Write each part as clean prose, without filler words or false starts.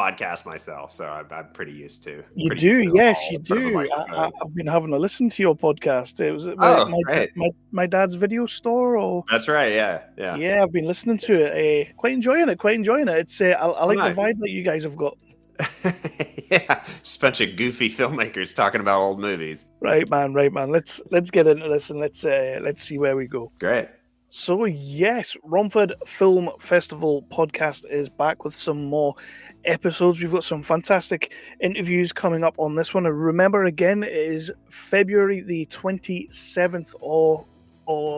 podcast myself, so I'm pretty used to. You Pretty do, used to yes, all you in front of a do. microphone. I've been having a listen to your podcast. It was Oh, great. my dad's video store, or That's right. Yeah. yeah, I've been listening to it. Quite enjoying it. Quite enjoying it. It's I Oh, like the nice. vibe that you guys have got. Yeah, just a bunch of goofy filmmakers talking about old movies. Right, man. Right, man. Let's get into this and let's see where we go. Great. So yes, Romford Film Festival podcast is back with some more episodes. We've got some fantastic interviews coming up on this one. And remember, again, it is February the 27th or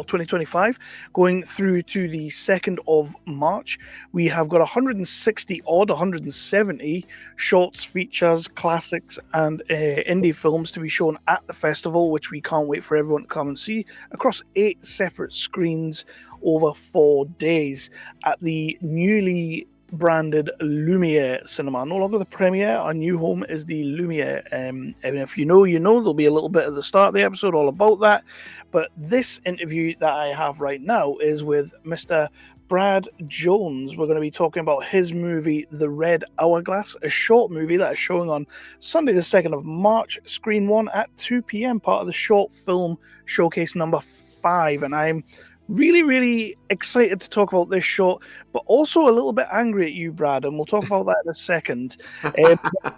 2025, going through to the 2nd of March. We have got 170 shorts, features, classics, and indie films to be shown at the festival, which we can't wait for everyone to come and see across 8 separate screens over 4 days at the newly branded Lumiere cinema. No longer the premiere. Our new home is the Lumiere. And if you know, you know. There'll be a little bit at the start of the episode all about that. But this interview that I have right now is with Mr. Brad Jones. We're going to be talking about his movie, The Red Hourglass, a short movie that is showing on Sunday, the 2nd of March, Screen 1 at 2 p.m., part of the short film showcase number 5. And I'm really excited to talk about this short, but also a little bit angry at you, Brad, and we'll talk about that in a second.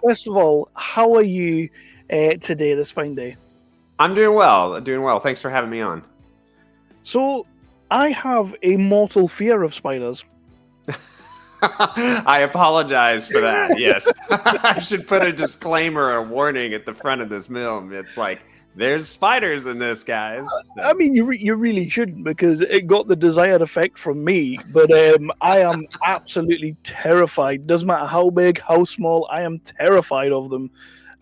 First of all, how are you today, this fine day? I'm doing well. Doing well. Thanks for having me on. So, I have a mortal fear of spiders. I apologize for that. Yes. I should put a disclaimer, a warning at the front of this film. It's like, there's spiders in this, guys. So. I mean, you really shouldn't, because it got the desired effect from me, but I am absolutely terrified. Doesn't matter how big, how small, I am terrified of them.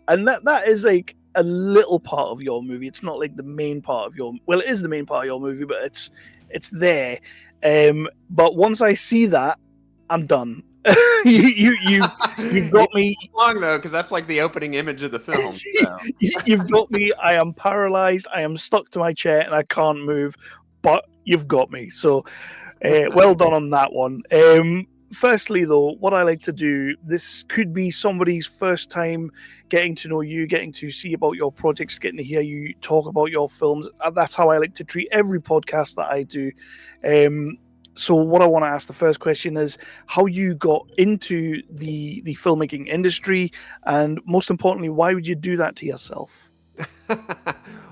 And that is like a little part of your movie. It's not like the main part of your... Well, it is the main part of your movie, but it's there. But once I see that, I'm done. You've got me long though, because that's like the opening image of the film. So. You've got me. I am paralyzed. I am stuck to my chair and I can't move. But you've got me. So, well done on that one. Firstly, though, what I like to do, this could be somebody's first time getting to know you, getting to see about your projects, getting to hear you talk about your films. That's how I like to treat every podcast that I do. So what I want to ask, the first question is how you got into the filmmaking industry, and most importantly, why would you do that to yourself?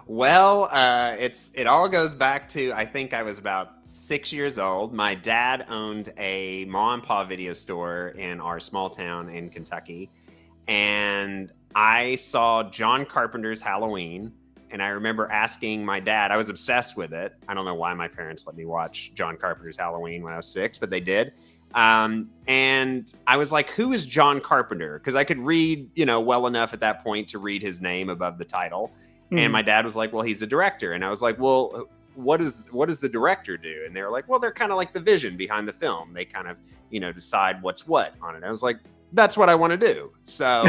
Well, it all goes back to, I think I was about 6 years old. My dad owned a mom and pop video store in our small town in Kentucky, and I saw John Carpenter's Halloween. And I remember asking my dad, I was obsessed with it. I don't know why my parents let me watch John Carpenter's Halloween when I was 6, but they did. And I was like, who is John Carpenter? Because I could read, well enough at that point to read his name above the title. And my dad was like, well, he's a director. And I was like, well, what does the director do? And they were like, well, they're kind of like the vision behind the film. They kind of, decide what's what on it. I was like, that's what I want to do. So,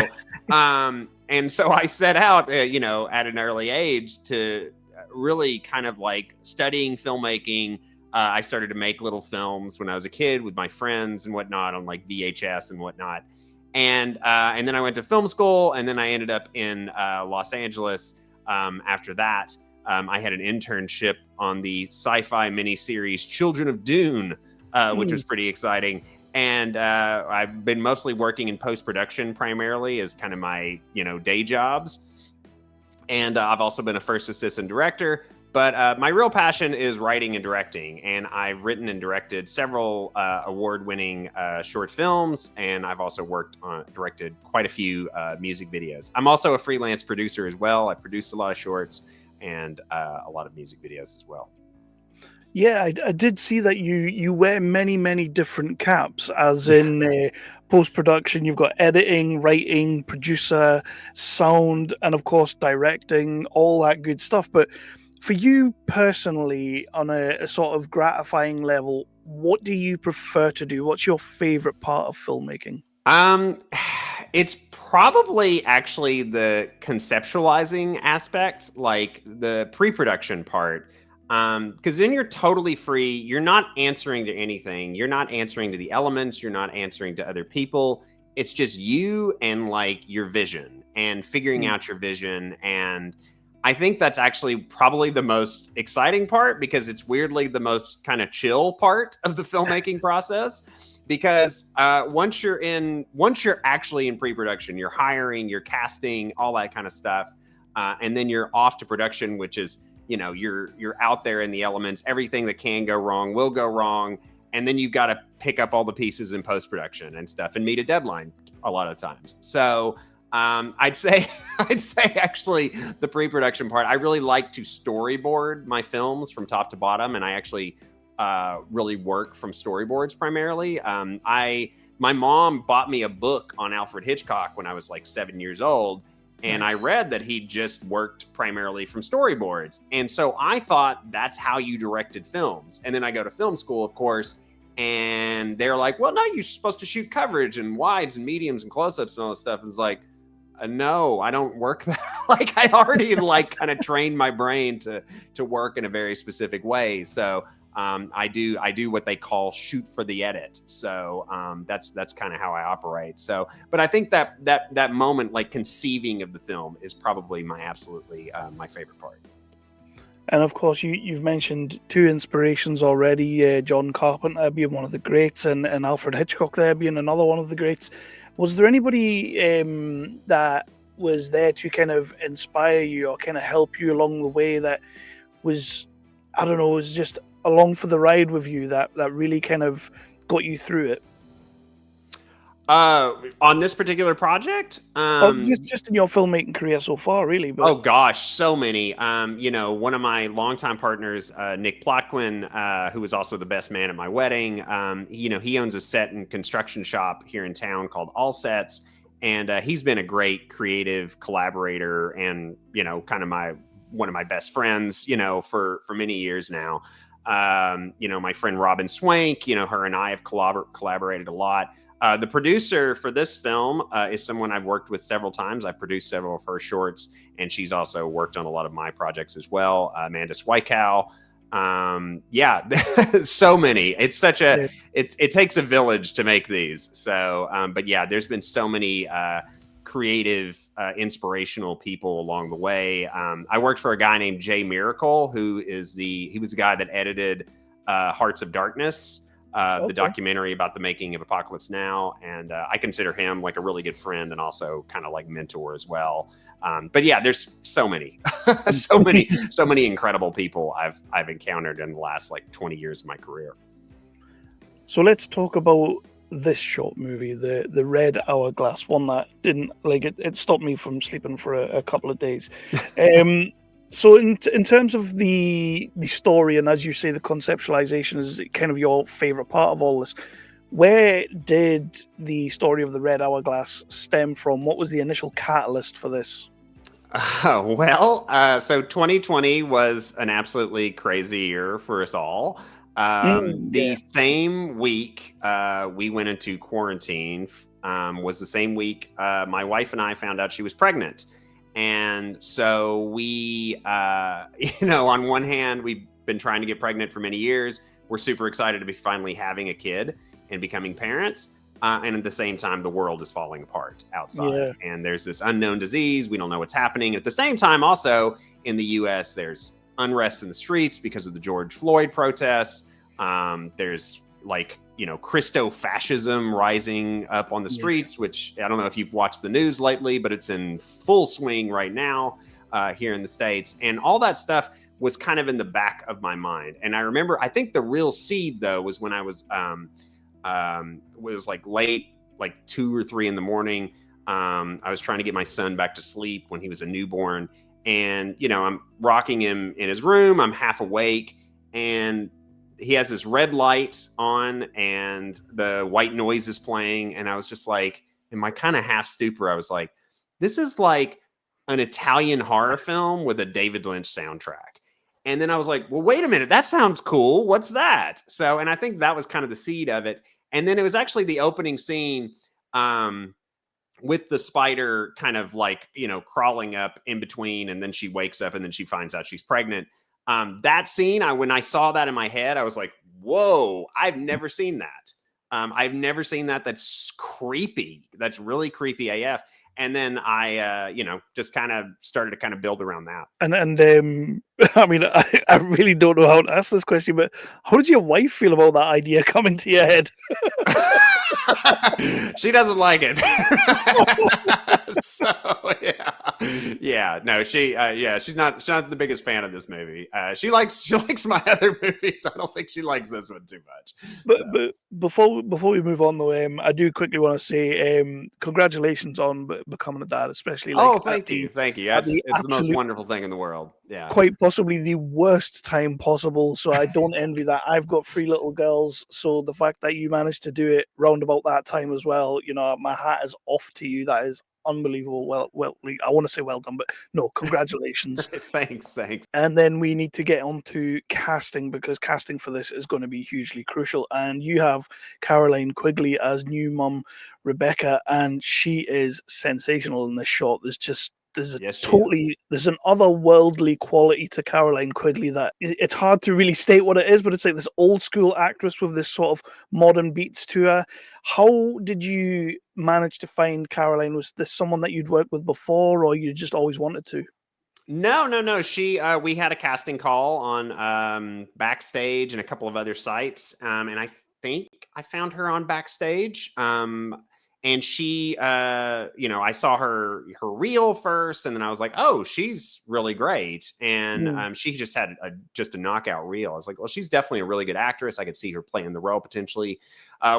and so I set out, at an early age to really kind of like studying filmmaking. I started to make little films when I was a kid with my friends and whatnot on like VHS and whatnot. And then I went to film school, and then I ended up in Los Angeles. After that, I had an internship on the sci-fi miniseries Children of Dune, which was pretty exciting. And I've been mostly working in post-production primarily as kind of my, day jobs. And I've also been a first assistant director. But my real passion is writing and directing. And I've written and directed several award-winning short films. And I've also directed quite a few music videos. I'm also a freelance producer as well. I've produced a lot of shorts and a lot of music videos as well. Yeah, I did see that you wear many different caps, as in post-production. You've got editing, writing, producer, sound, and of course directing, all that good stuff. But for you personally, on a sort of gratifying level, what do you prefer to do? What's your favorite part of filmmaking? It's probably actually the conceptualizing aspect, like the pre-production part. Because then you're totally free. You're not answering to anything. You're not answering to the elements. You're not answering to other people. it's just you and like your vision and figuring Mm. out your vision. And I think that's actually probably the most exciting part, because it's weirdly the most kind of chill part of the filmmaking process. Because once you're actually in pre-production, you're hiring, you're casting, all that kind of stuff, and then you're off to production, which is, you know, you're out there in the elements. Everything that can go wrong will go wrong, and then you've got to pick up all the pieces in post-production and stuff and meet a deadline a lot of times. So I'd say actually the pre-production part, I really like to storyboard my films from top to bottom, and I actually really work from storyboards primarily. My mom bought me a book on Alfred Hitchcock when I was like 7 years old, and I read that he just worked primarily from storyboards. And so I thought that's how you directed films. And then I go to film school, of course, and they're like, well, no, you're supposed to shoot coverage and wides and mediums and close-ups and all this stuff. And it's like, no, I don't work that. Like, I already like kind of trained my brain to work in a very specific way. So I do what they call shoot for the edit. So that's kind of how I operate. So, but I think that moment, like conceiving of the film, is probably my absolutely my favorite part. And of course, you've mentioned two inspirations already, John Carpenter being one of the greats, and Alfred Hitchcock there being another one of the greats. Was there anybody that was there to kind of inspire you or kind of help you along the way that was, I don't know, was just along for the ride with you that really kind of got you through it? On this particular project, Or just in your filmmaking career so far, really. But oh gosh, so many. You know, one of my longtime partners, Nick Plotkin, who was also the best man at my wedding. You know, he owns a set and construction shop here in town called All Sets, and he's been a great creative collaborator, and you know, kind of one of my best friends. You know, for many years now. You know, my friend Robin Swank. You know, her and I have collaborated a lot. The producer for this film is someone I've worked with several times. I produced several of her shorts, and she's also worked on a lot of my projects as well. Amanda Swykow. Yeah, so many. It's such a, it takes a village to make these. So, but yeah, there's been so many creative, inspirational people along the way. I worked for a guy named Jay Miracle, he was the guy that edited Hearts of Darkness. The documentary about the making of Apocalypse Now. And I consider him like a really good friend and also kind of like mentor as well. But yeah, there's so many, so many incredible people I've encountered in the last like 20 years of my career. So let's talk about this short movie, the Red Hourglass, one that didn't like it stopped me from sleeping for a couple of days. So in terms of the story, and as you say, the conceptualization is kind of your favorite part of all this, where did the story of the Red Hourglass stem from? What was the initial catalyst for this? So 2020 was an absolutely crazy year for us all. The same week we went into quarantine was the same week my wife and I found out she was pregnant. And so we, you know, on one hand, we've been trying to get pregnant for many years. We're super excited to be finally having a kid and becoming parents. And at the same time, the world is falling apart outside. Yeah. And there's this unknown disease. We don't know what's happening. At the same time, also in the US, there's unrest in the streets because of the George Floyd protests. There's like, you know, Christo-fascism rising up on the streets, which I don't know if you've watched the news lately, but it's in full swing right now here in the States. And all that stuff was kind of in the back of my mind. And I remember, I think the real seed, though, was when I was, it was like late, like 2 or 3 in the morning. I was trying to get my son back to sleep when he was a newborn. And, you know, I'm rocking him in his room. I'm half awake. And he has this red light on and the white noise is playing. And I was just like, in my kind of half stupor, I was like, this is like an Italian horror film with a David Lynch soundtrack. And then I was like, well, wait a minute, that sounds cool. What's that? So, and I think that was kind of the seed of it. And then it was actually the opening scene with the spider kind of like, you know, crawling up in between. And then she wakes up and then she finds out she's pregnant. That scene, when I saw that in my head, I was like, whoa, I've never seen that. I've never seen that. That's creepy. That's really creepy AF. And then I, just kind of started to kind of build around that. And I mean, I really don't know how to ask this question, but how did your wife feel about that idea coming to your head? She doesn't like it. So yeah, no, she's not the biggest fan of this movie. She likes my other movies. I don't think she likes this one too much. But before we move on though, I do quickly want to say congratulations on becoming a dad, especially like Oh, thank you. at the It's the most absolute, wonderful thing in the world. Yeah. quite possibly the worst time possible. So I don't envy that. I've got 3 little girls, so the fact that you managed to do it round about that time as well, my hat is off to you. That is unbelievable. Well, I want to say well done, but no, congratulations. Thanks. And then we need to get on to casting, because casting for this is going to be hugely crucial. And you have Caroline Quigley as new mum Rebecca, and she is sensational in this shot. Yes, she is. There's an otherworldly quality to Caroline Quigley that it's hard to really state what it is, but it's like this old school actress with this sort of modern beats to her. How did you manage to find Caroline? Was this someone that you'd worked with before, or you just always wanted to? No. We had a casting call on Backstage and a couple of other sites, and I think I found her on Backstage. And she, I saw her reel first, and then I was like, oh, she's really great, and she just had just a knockout reel. I was like, well, she's definitely a really good actress. I could see her playing the role potentially.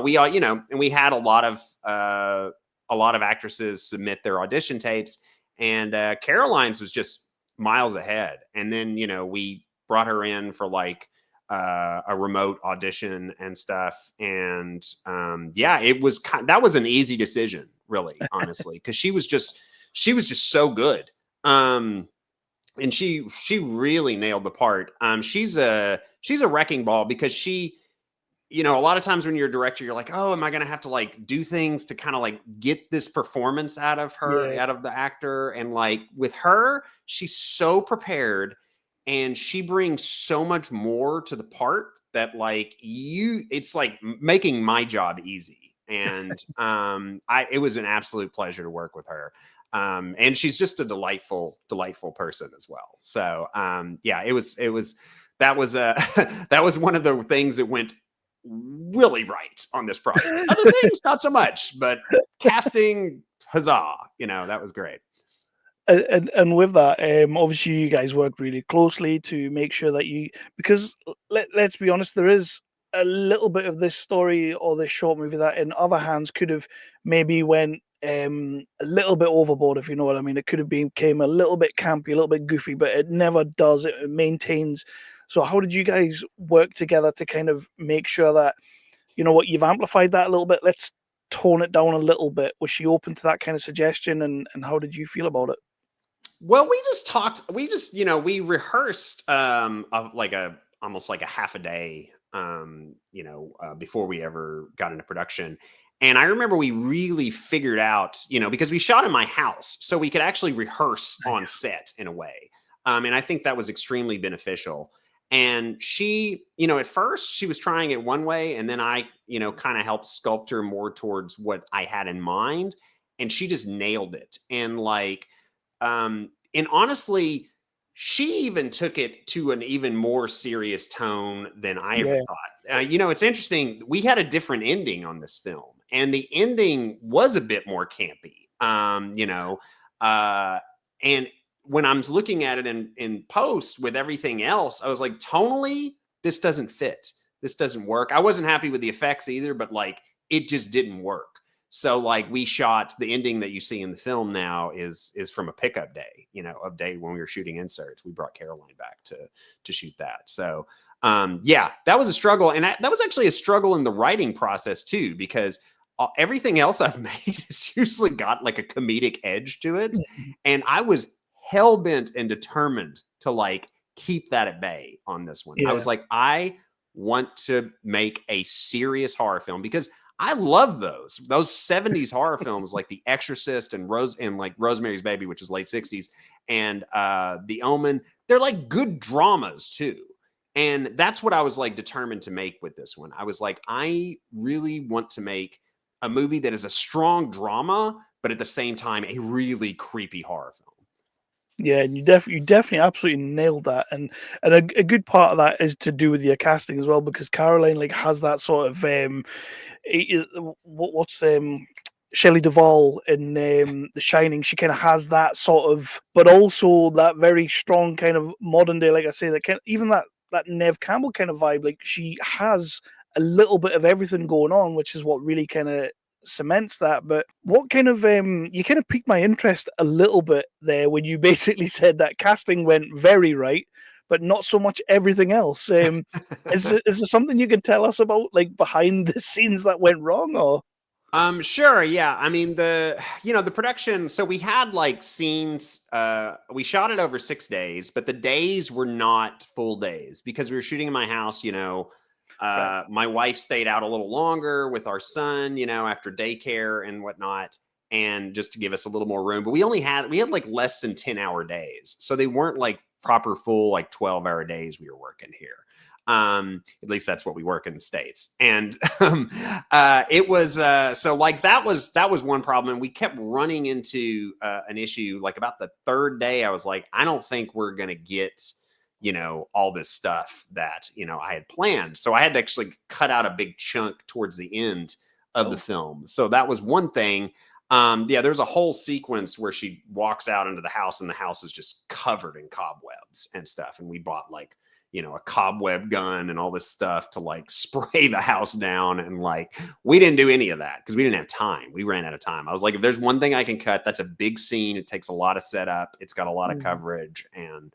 We all, and we had a lot of actresses submit their audition tapes, and Caroline's was just miles ahead. And then, we brought her in for like a remote audition and stuff. And that was an easy decision, really, honestly, because she was just so good. And she really nailed the part. She's a wrecking ball, because she, a lot of times when you're a director, you're like, oh, am I going to have to like do things to kind of like get this performance out of her, Yeah. out of the actor? And like with her, she's so prepared, and she brings so much more to the part that like it's like making my job easy. And it was an absolute pleasure to work with her. And she's just a delightful person as well. So it was that was that was one of the things that went really right on this project. Other things, not so much, but casting, huzzah! That was great. And with that, obviously you guys worked really closely to make sure that because let's be honest, there is a little bit of this story or this short movie that in other hands could have maybe went a little bit overboard, if you know what I mean. It could have became a little bit campy, a little bit goofy, but it never does. It maintains. So how did you guys work together to kind of make sure that, you've amplified that a little bit? Let's tone it down a little bit. Was she open to that kind of suggestion, and how did you feel about it? Well, we just talked. We just, we rehearsed almost like a half a day, before we ever got into production. And I remember we really figured out, because we shot in my house, so we could actually rehearse on set in a way. And I think that was extremely beneficial. And she, at first she was trying it one way, and then I, kind of helped sculpt her more towards what I had in mind. And she just nailed it. And like, and honestly, she even took it to an even more serious tone than I ever thought. It's interesting. We had a different ending on this film, and the ending was a bit more campy. And when I'm looking at it in post with everything else, I was like, tonally, this doesn't fit. This doesn't work. I wasn't happy with the effects either, but like, it just didn't work. So like we shot the ending that you see in the film now is from a pickup day, a day when we were shooting inserts. We brought Caroline back to shoot that. So that was a struggle. And that was actually a struggle in the writing process too, because everything else I've made has usually got like a comedic edge to it. And I was hell bent and determined to like keep that at bay on this one. I was like, I want to make a serious horror film, because I love those 70s horror films like The Exorcist and like Rosemary's Baby, which is late 60s, and The Omen. They're like good dramas too. And that's what I was like determined to make with this one. I was like, I really want to make a movie that is a strong drama, but at the same time, a really creepy horror film. Yeah, and you definitely absolutely nailed that, and a good part of that is to do with your casting as well, because Caroline like has that sort of what's Shelley Duvall in The Shining. She kind of has that sort of, but also that very strong kind of modern day, like I say, that kind even that Nev Campbell kind of vibe. Like she has a little bit of everything going on, which is what really kind of cements that. But what kind of you kind of piqued my interest a little bit there when you basically said that casting went very right, but not so much everything else. Is there something you can tell us about, like behind the scenes that went wrong, or? Sure, yeah. I mean, the production, so we had like scenes, we shot it over 6 days, but the days were not full days because we were shooting in my house, Right. my wife stayed out a little longer with our son, after daycare and whatnot, and just to give us a little more room. But we had like less than 10-hour days. So they weren't like proper full, like 12-hour days we were working here. At least that's what we work in the States. And it was so like that was one problem. And we kept running into an issue. Like about the third day, I was like, I don't think we're gonna get all this stuff that I had planned. So I had to actually cut out a big chunk towards the end of the Oh. film. So that was one thing. Yeah, there's a whole sequence where she walks out into the house and the house is just covered in cobwebs and stuff. And we bought like a cobweb gun and all this stuff to like spray the house down. And like, we didn't do any of that because we didn't have time. We ran out of time. I was like, if there's one thing I can cut, that's a big scene. It takes a lot of setup. It's got a lot of Mhm. coverage. And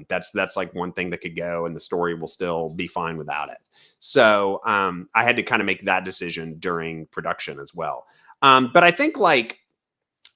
that's like one thing that could go and the story will still be fine without it. So I had to kind of make that decision during production as well. But I think like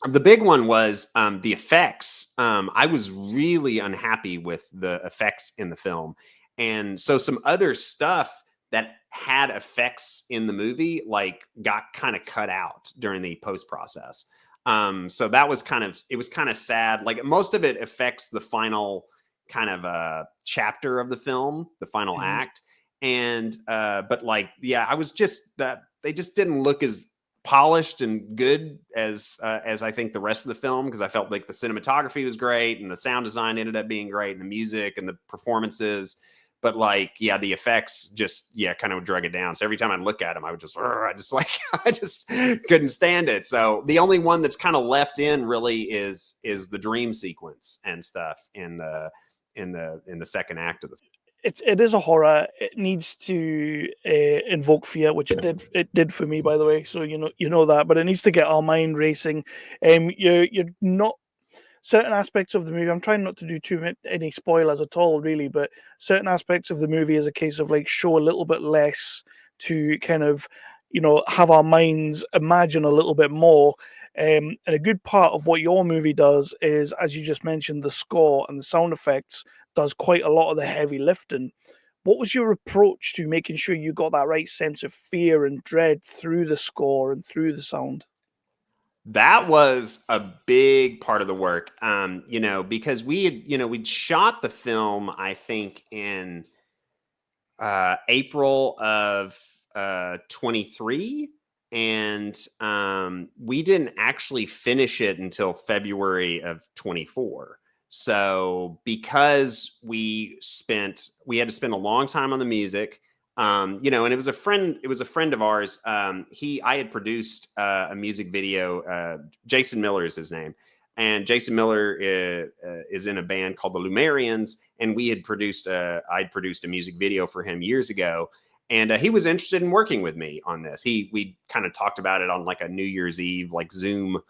the big one was the effects. I was really unhappy with the effects in the film. And so some other stuff that had effects in the movie, like got kind of cut out during the post process. So that was it was kind of sad. Like most of it affects the final kind of chapter of the film, the final Mhm. act. And, but like, yeah, I was just that they just didn't look as polished and good as I think the rest of the film, because I felt like the cinematography was great and the sound design ended up being great and the music and the performances, but like yeah, the effects just kind of drug it down. So every time I look at them, I would just I just like I just couldn't stand it. So the only one that's kind of left in really is the dream sequence and stuff in the second act of the film. It is a horror. It needs to invoke fear, which it did for me, by the way. So you know that, but it needs to get our mind racing. You're not certain aspects of the movie. I'm trying not to do any spoilers at all, really, but certain aspects of the movie is a case of like show a little bit less to kind of have our minds imagine a little bit more. And a good part of what your movie does is, as you just mentioned, the score and the sound effects does quite a lot of the heavy lifting. What was your approach to making sure you got that right sense of fear and dread through the score and through the sound? That was a big part of the work, because we'd shot the film, I think, in April of 23, and we didn't actually finish it until February of 24. So because we had to spend a long time on the music, and it was a friend of ours. I had produced a music video. Jason Miller is his name, and Jason Miller is in a band called the Lumerians, and I'd produced a music video for him years ago, and he was interested in working with me on this. We kind of talked about it on like a New Year's Eve like Zoom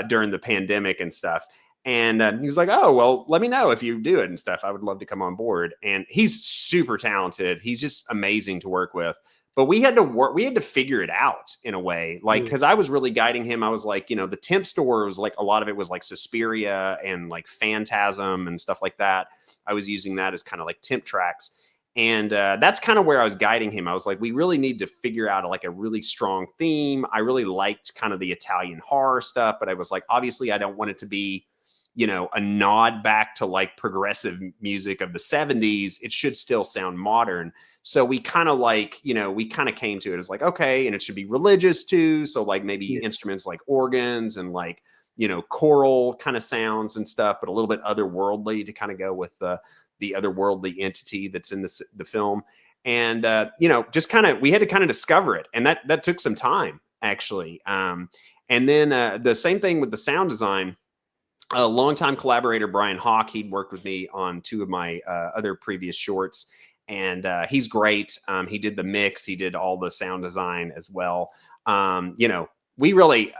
during the pandemic and stuff. And he was like, "Oh, well, let me know if you do it and stuff. I would love to come on board." And he's super talented. He's just amazing to work with. But we had to figure it out in a way, like, Mm. because I was really guiding him. I was like, the temp store was like, a lot of it was like Suspiria and like Phantasm and stuff like that. I was using that as kind of like temp tracks. And that's kind of where I was guiding him. I was like, we really need to figure out like a really strong theme. I really liked kind of the Italian horror stuff, but I was like, obviously I don't want it to be, a nod back to like progressive music of the 70s, it should still sound modern. So we kind of like, we kind of came to it as like, okay, and it should be religious too. So like maybe Yeah. instruments like organs and like, choral kind of sounds and stuff, but a little bit otherworldly to kind of go with the otherworldly entity that's in the film. And, just kind of, we had to kind of discover it. And that took some time actually. And then the same thing with the sound design. A longtime collaborator, Brian Hawk, he'd worked with me on 2 of my other previous shorts, and he's great. He did the mix, he did all the sound design as well. We really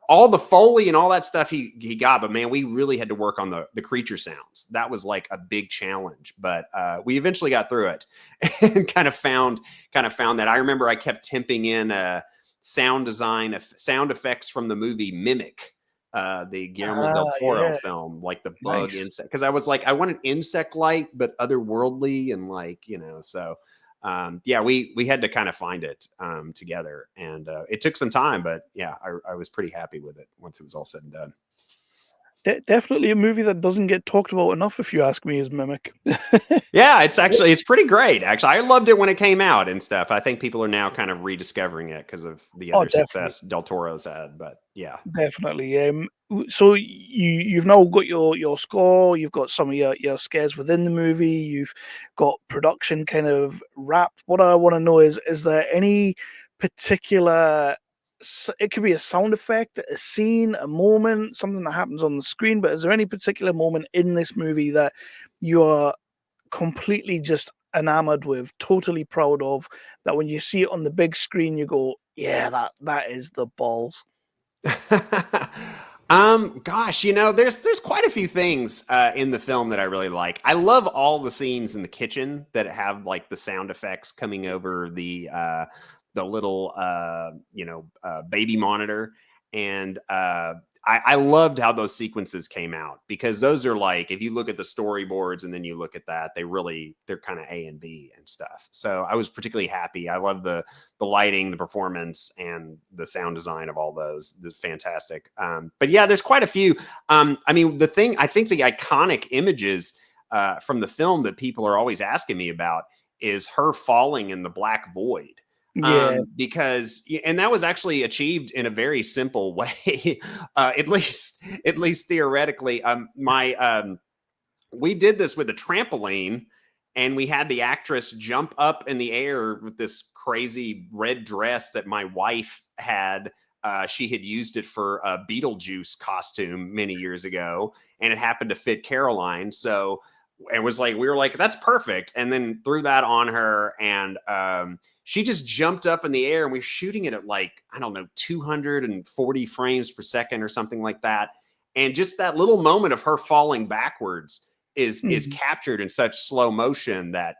all the Foley and all that stuff he got, but man, we really had to work on the creature sounds. That was like a big challenge, but we eventually got through it and kind of found that. I remember I kept temping in sound design sound effects from the movie Mimic, the Guillermo del Toro Yeah. film, like the bug Nice. insect. Because I was like, I want an insect light, but otherworldly, and like, so yeah, we had to kind of find it together, and it took some time, but yeah, I was pretty happy with it once it was all said and done. Definitely a movie that doesn't get talked about enough, if you ask me, is Mimic. Yeah, it's pretty great. Actually, I loved it when it came out and stuff. I think people are now kind of rediscovering it because of the Oh, other definitely. success Del Toro's had. But yeah. Definitely. So you've now got your score. You've got some of your scares within the movie. You've got production kind of wrapped. What I want to know is there any particular? It could be a sound effect, a scene, a moment, something that happens on the screen. But is there any particular moment in this movie that you are completely just enamored with, totally proud of? That when you see it on the big screen, you go, "Yeah, that is the balls." Gosh, there's quite a few things in the film that I really like. I love all the scenes in the kitchen that have like the sound effects coming over the little baby monitor, and I loved how those sequences came out, because those are like, if you look at the storyboards and then you look at that, they're kind of A and B and stuff. So I was particularly happy. I love the lighting, the performance, and the sound design of all those. It's fantastic. But yeah, there's quite a few. I mean, I think the iconic images from the film that people are always asking me about is her falling in the black void. Yeah. Because, and that was actually achieved in a very simple way, at least theoretically. We did this with a trampoline, and we had the actress jump up in the air with this crazy red dress that my wife had. She had used it for a Beetlejuice costume many years ago, and it happened to fit Caroline. So it was like, we were like, that's perfect. And then threw that on her, and she just jumped up in the air, and we were shooting it at like, I don't know, 240 frames per second or something like that. And just that little moment of her falling backwards is Mhm. captured in such slow motion that,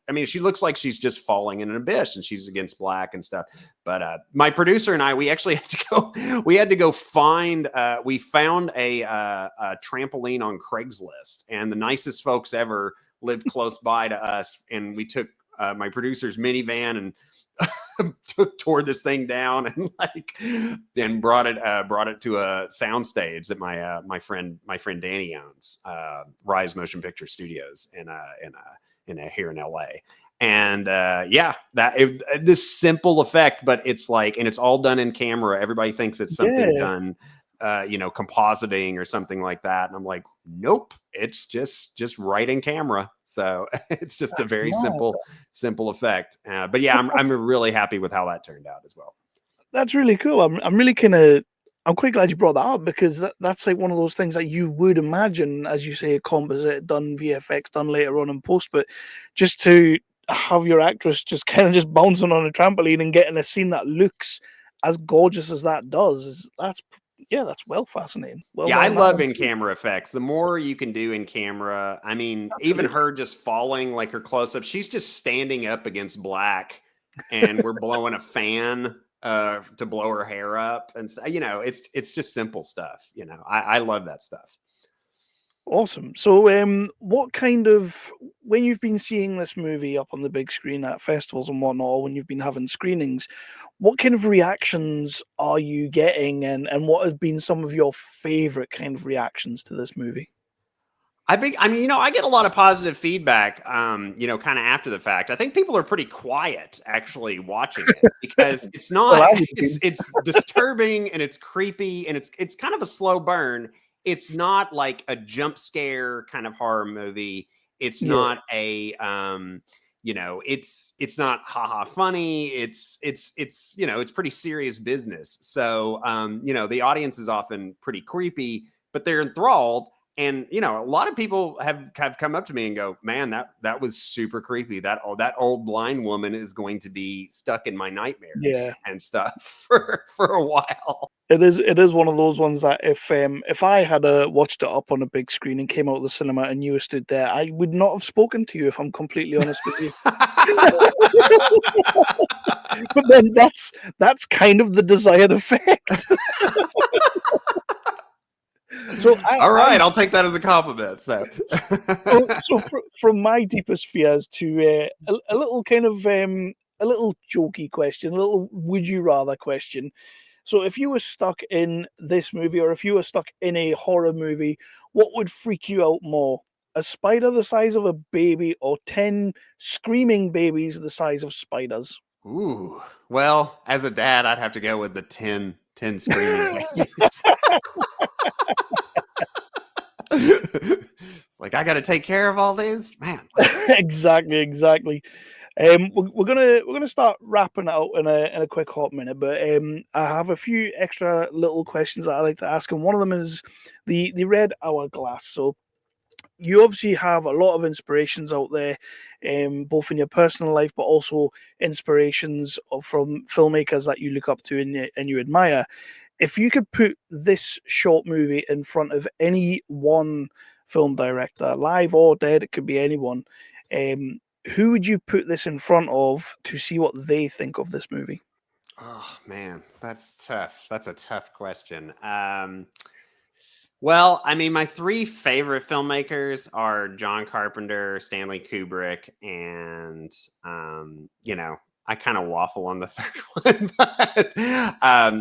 I mean, she looks like she's just falling in an abyss, and she's against black and stuff. But my producer and I, we actually had to go find, we found a trampoline on Craigslist, and the nicest folks ever lived close by to us. And we took my producer's minivan and tore this thing down, and like, then brought it to a sound stage that my friend Danny owns, Rise Motion Picture Studios in here in LA. And yeah, this simple effect, but it's like, and it's all done in camera. Everybody thinks it's something Yeah. done compositing or something like that, and I'm like, nope, it's just right in camera. So it's just a That's very mad. simple effect. But yeah, I'm really happy with how that turned out as well. That's really cool. I'm really kinda I'm quite glad you brought that up, because that's like one of those things that you would imagine, as you say, a composite done, VFX done later on in post, but just to have your actress just kinda just bouncing on a trampoline and getting a scene that looks as gorgeous as that does is that's well fascinating. Well Yeah, I done on that love one in too. camera effects. The more you can do in camera, I mean, even Absolutely. her just falling, like her close up, she's just standing up against black, and we're blowing a fan to blow her hair up, and it's just simple stuff. I love that stuff. Awesome. So, what kind of when you've been seeing this movie up on the big screen at festivals and whatnot, or when you've been having screenings, what kind of reactions are you getting, and what has been some of your favorite kind of reactions to this movie? I mean, I get a lot of positive feedback, kind of after the fact. I think people are pretty quiet actually watching it because it's Well, not I would have it's been. it's disturbing and it's creepy and it's kind of a slow burn. It's not like a jump scare kind of horror movie. It's Yeah, not it's not haha funny. It's pretty serious business. So, the audience is often pretty creepy, but they're enthralled. And a lot of people have come up to me and go, "Man, that was super creepy. That old blind woman is going to be stuck in my nightmares yeah. and stuff for a while." It is one of those ones that if I had watched it up on a big screen and came out of the cinema and you were stood there, I would not have spoken to you, if I'm completely honest with you. But then that's kind of the desired effect. So All I right, I'll take that as a compliment. So, from my deepest fears to a little kind of a little jokey question, a little would you rather question. So if you were stuck in this movie, or if you were stuck in a horror movie, what would freak you out more? A spider the size of a baby, or 10 screaming babies the size of spiders? ooh, well, as a dad, I'd have to go with the ten screaming babies. It's like I got to take care of all these, man. Exactly, exactly. We're gonna start wrapping it out in a quick hot minute, but I have a few extra little questions that I like to ask, and one of them is the red hourglass. So you obviously have a lot of inspirations out there, both in your personal life, but also inspirations from filmmakers that you look up to and you admire. If you could put this short movie in front of any one film director, live or dead, it could be anyone, um, who would you put this in front of to see what they think of this movie? Oh man, that's tough. That's a tough question. Well, I mean, my three favorite filmmakers are John Carpenter, Stanley Kubrick, and I kind of waffle on the third one, but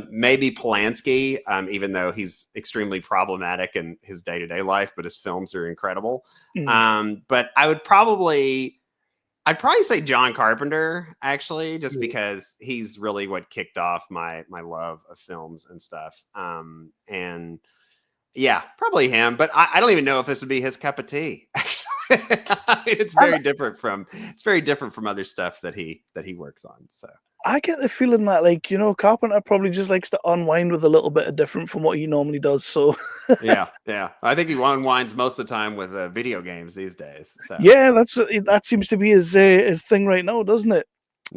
maybe Polanski, even though he's extremely problematic in his day-to-day life, but his films are incredible. Mm, But I'd probably say John Carpenter, actually, just yeah. because he's really what kicked off my love of films and stuff. And yeah, probably him. But I don't even know if this would be his cup of tea. Actually, I mean, it's very different from other stuff that he works on. So I get the feeling that, like, Carpenter probably just likes to unwind with a little bit of different from what he normally does. So, yeah, yeah, I think he unwinds most of the time with video games these days. So yeah, that seems to be his thing right now, doesn't it?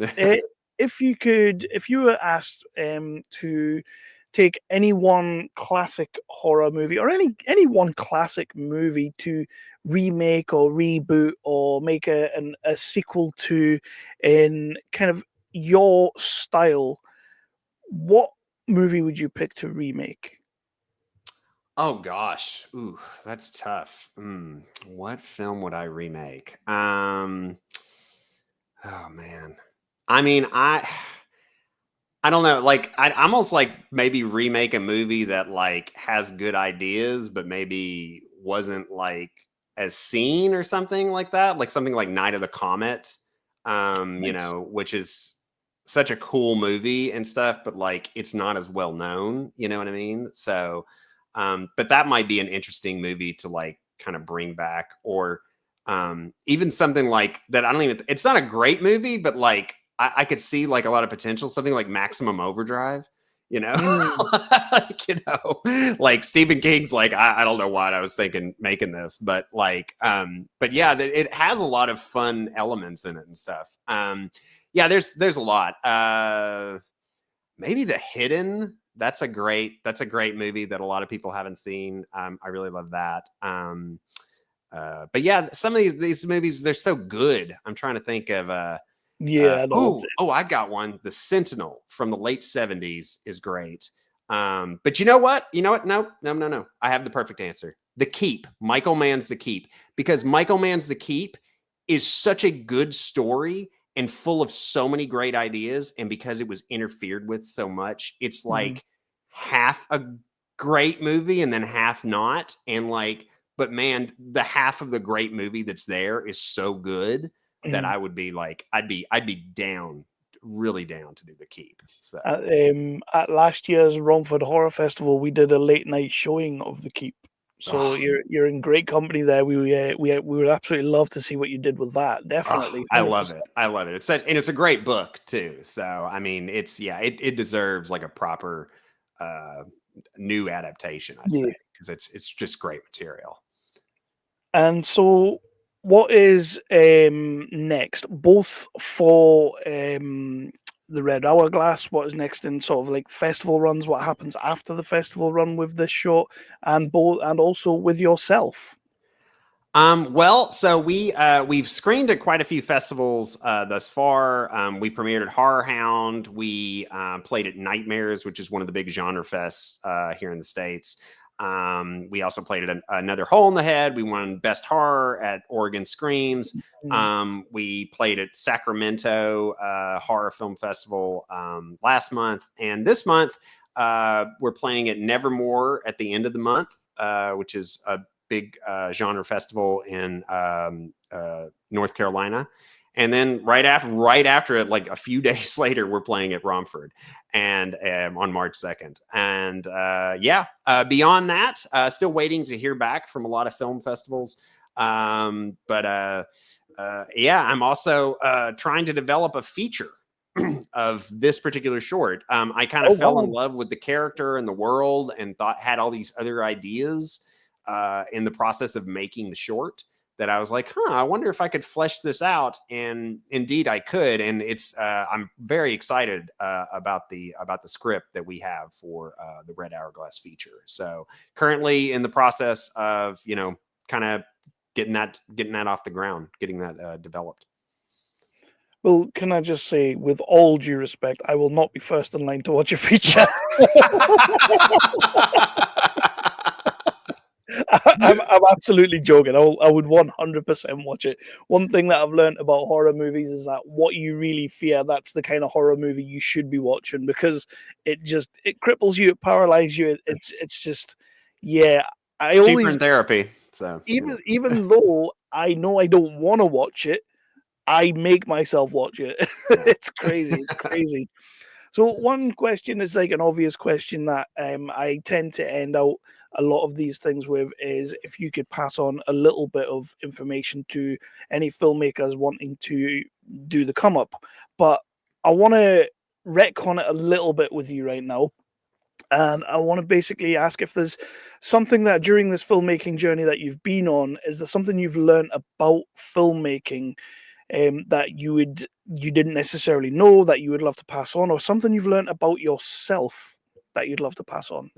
Uh, if you were asked to take any one classic horror movie, or any one classic movie to remake or reboot or make a sequel to in kind of your style, what movie would you pick to remake? oh gosh, ooh, that's tough. What film would I remake? Oh man. I mean, I don't know. Like, I'd almost like maybe remake a movie that like has good ideas, but maybe wasn't like as seen or something like that. Like something like Night of the Comet, Nice. which is such a cool movie and stuff, but like it's not as well known. You know what I mean? So, but that might be an interesting movie to like kind of bring back, or even something like that. I don't even. It's not a great movie, but like I could see like a lot of potential. Something like Maximum Overdrive, you know, Mm, like Stephen King's. Like I don't know why I was thinking making this, but yeah, it has a lot of fun elements in it and stuff. Yeah, there's a lot. Maybe The Hidden. That's a great movie that a lot of people haven't seen. I really love that. But yeah, some of these movies, they're so good. I'm trying to think of yeah, no, I've got one. The Sentinel from the late 70s is great. But you know what? You know what? No, no, no, no. I have the perfect answer. The Keep. Michael Mann's The Keep. Because Michael Mann's The Keep is such a good story, and full of so many great ideas. And because it was interfered with so much, it's like half a great movie and then half not. And like, but man, the half of the great movie that's there is so good that I would be like, I'd be down, really down to do the keep. So At last year's Romford Horror Festival, we did a late night showing of The Keep. So you're in great company there. We would absolutely love to see what you did with that. Definitely, I 100%. love it. I love it. It's such, and it's a great book too. So I mean, it's it deserves like a proper new adaptation, I'd say, Yeah. because it's just great material. And so, what is next? Both for the Red Hourglass. What is next in sort of like festival runs? What happens after the festival run with this short, and also with yourself? Well, so we've screened at quite a few festivals thus far. We premiered at Horror Hound. We played at Nightmares, which is one of the big genre fests here in the States. We also played at another Hole in the Head. We won Best Horror at Oregon Screams. We played at Sacramento Horror Film Festival last month, and this month we're playing at Nevermore at the end of the month, which is a big genre festival in North Carolina. And then right after it, like a few days later, we're playing at Romford and on March 2nd. And beyond that, still waiting to hear back from a lot of film festivals. I'm also trying to develop a feature of this particular short. I kind of fell in love with the character and the world and had all these other ideas in the process of making the short, that I was like, I wonder if I could flesh this out. And indeed I could. And it's, I'm very excited about the script that we have for the Red Hourglass feature. So currently in the process of, kind of getting that off the ground, getting that developed. Well, can I just say, with all due respect, I will not be first in line to watch a feature. I'm absolutely joking. I would 100% watch it. One thing that I've learned about horror movies is that what you really fear, that's the kind of horror movie you should be watching, because it cripples you, it paralyzes you. It's just, yeah. I Cheaper always, in therapy. So even though I know I don't want to watch it, I make myself watch it. It's crazy. It's crazy. So one question is like an obvious question that I tend to end out a lot of these things with is if you could pass on a little bit of information to any filmmakers wanting to do the come up. But I want to retcon it a little bit with you right now. And I want to basically ask if there's something that during this filmmaking journey that you've been on, is there something you've learned about filmmaking that you didn't necessarily know that you would love to pass on, or something you've learned about yourself that you'd love to pass on?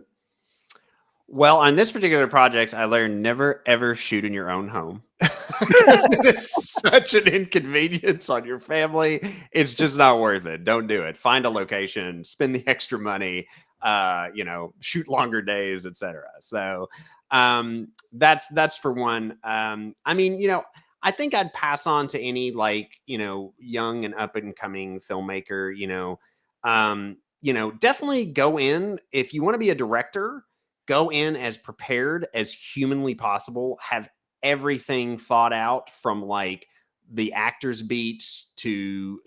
Well, on this particular project, I learned never ever shoot in your own home, because it is such an inconvenience on your family. It's just not worth it. Don't do it. Find a location, spend the extra money, shoot longer days, etc. So that's for one. I think I'd pass on to any young and up and coming filmmaker. Definitely go in if you want to be a director. Go in as prepared as humanly possible. Have everything thought out, from like the actors beats to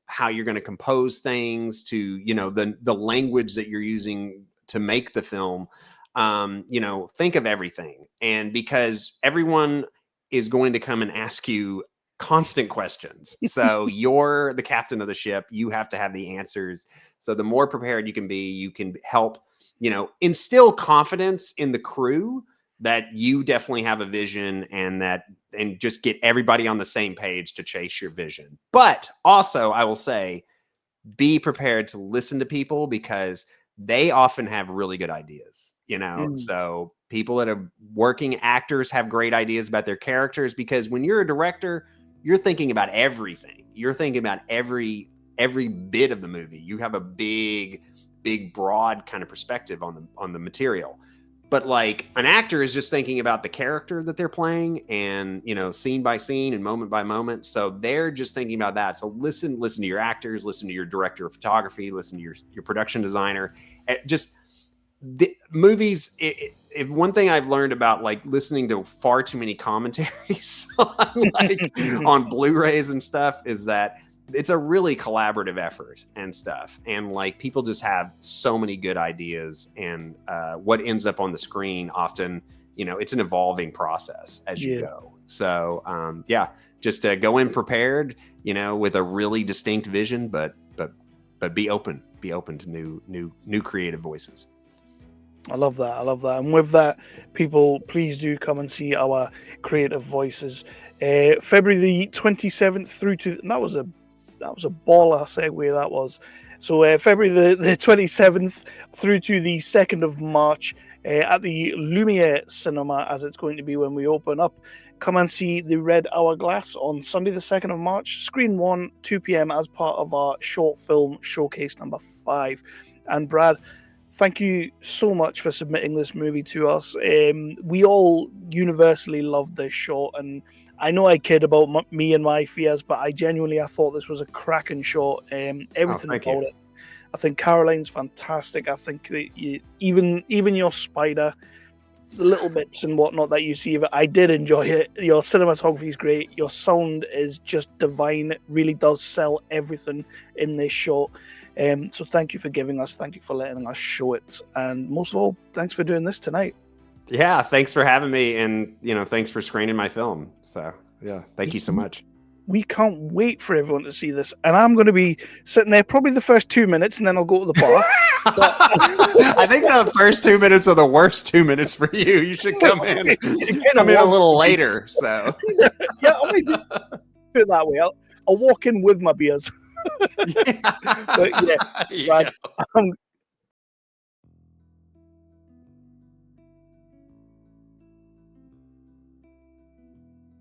how you're going to compose things to the language that you're using to make the film. Think of everything, and because everyone is going to come and ask you constant questions, so you're the captain of the ship, you have to have the answers. So the more prepared you can be, you can help instill confidence in the crew that you definitely have a vision, and just get everybody on the same page to chase your vision. But also, I will say, be prepared to listen to people, because they often have really good ideas, So people that are working actors have great ideas about their characters, because when you're a director, you're thinking about everything. You're thinking about every bit of the movie. You have a big broad kind of perspective on the material. but like an actor is just thinking about the character that they're playing, and scene by scene and moment by moment. So they're just thinking about that. So listen to your actors, listen to your director of photography, listen to your production designer. Just the movies. One thing I've learned about like listening to far too many commentaries on Blu-rays and stuff is that it's a really collaborative effort and stuff, and like people just have so many good ideas, and what ends up on the screen often, it's an evolving process as you go. So just go in prepared, with a really distinct vision, but be open to new creative voices. I love that. And with that, people, please do come and see our creative voices. February the 27th through to that was a baller segue. That was so February the 27th through to the 2nd of March at the Lumiere cinema, as it's going to be when we open up. Come and see the Red Hourglass on Sunday the 2nd of March, screen 1, 2 p.m. as part of our short film showcase number 5. And Brad, thank you so much for submitting this movie to us. We all universally loved this short, and I know I kid about me and my fears, but I thought this was a cracking short. Everything about it. I think Caroline's fantastic. I think that even your spider, the little bits and whatnot that you see of it, I did enjoy it. Your cinematography is great. Your sound is just divine. It really does sell everything in this short. So thank you for thank you for letting us show it. And most of all, thanks for doing this tonight. Yeah, thanks for having me, and thanks for screening my film. So yeah, thank you so much. We can't wait for everyone to see this, and I'm going to be sitting there probably the first 2 minutes, and then I'll go to the bar. I think the first 2 minutes are the worst 2 minutes for you. You should come in a little later. So yeah, I'll maybe do it that way. I'll walk in with my beers. But yeah, Brad,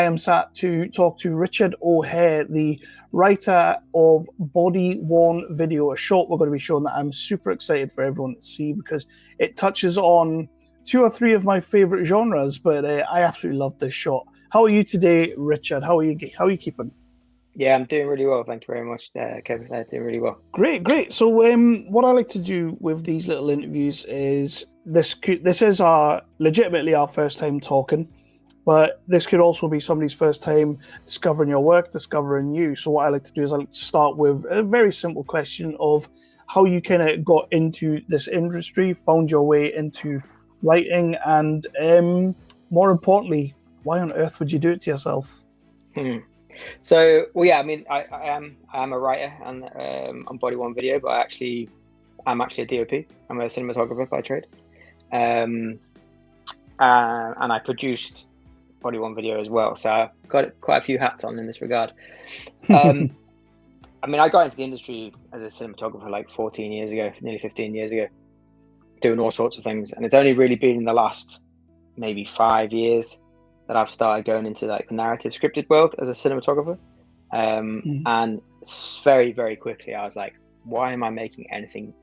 I am sat to talk to Richard O'Hare, the writer of Body Worn Video, a short we're going to be showing that I'm super excited for everyone to see because it touches on 2 or 3 of my favorite genres. But I absolutely love this short. How are you today, Richard? How are you keeping? Yeah, I'm doing really well. Thank you very much, Kevin. I'm doing really well. Great. So what I like to do with these little interviews is this is legitimately our first time talking, but this could also be somebody's first time discovering your work, discovering you. So what I like to do is I like to start with a very simple question of how you kind of got into this industry, found your way into writing, and more importantly, why on earth would you do it to yourself? So, well, yeah, I mean, I am a writer on Body Worn Video, but I'm actually a DOP. I'm a cinematographer by trade, and I produced Body Worn Video as well. So I've got quite a few hats on in this regard. I mean, I got into the industry as a cinematographer like 14 years ago, nearly 15 years ago, doing all sorts of things, and it's only really been in the last maybe 5 years that I've started going into like the narrative scripted world as a cinematographer. And very, very quickly I was like, why am I making anything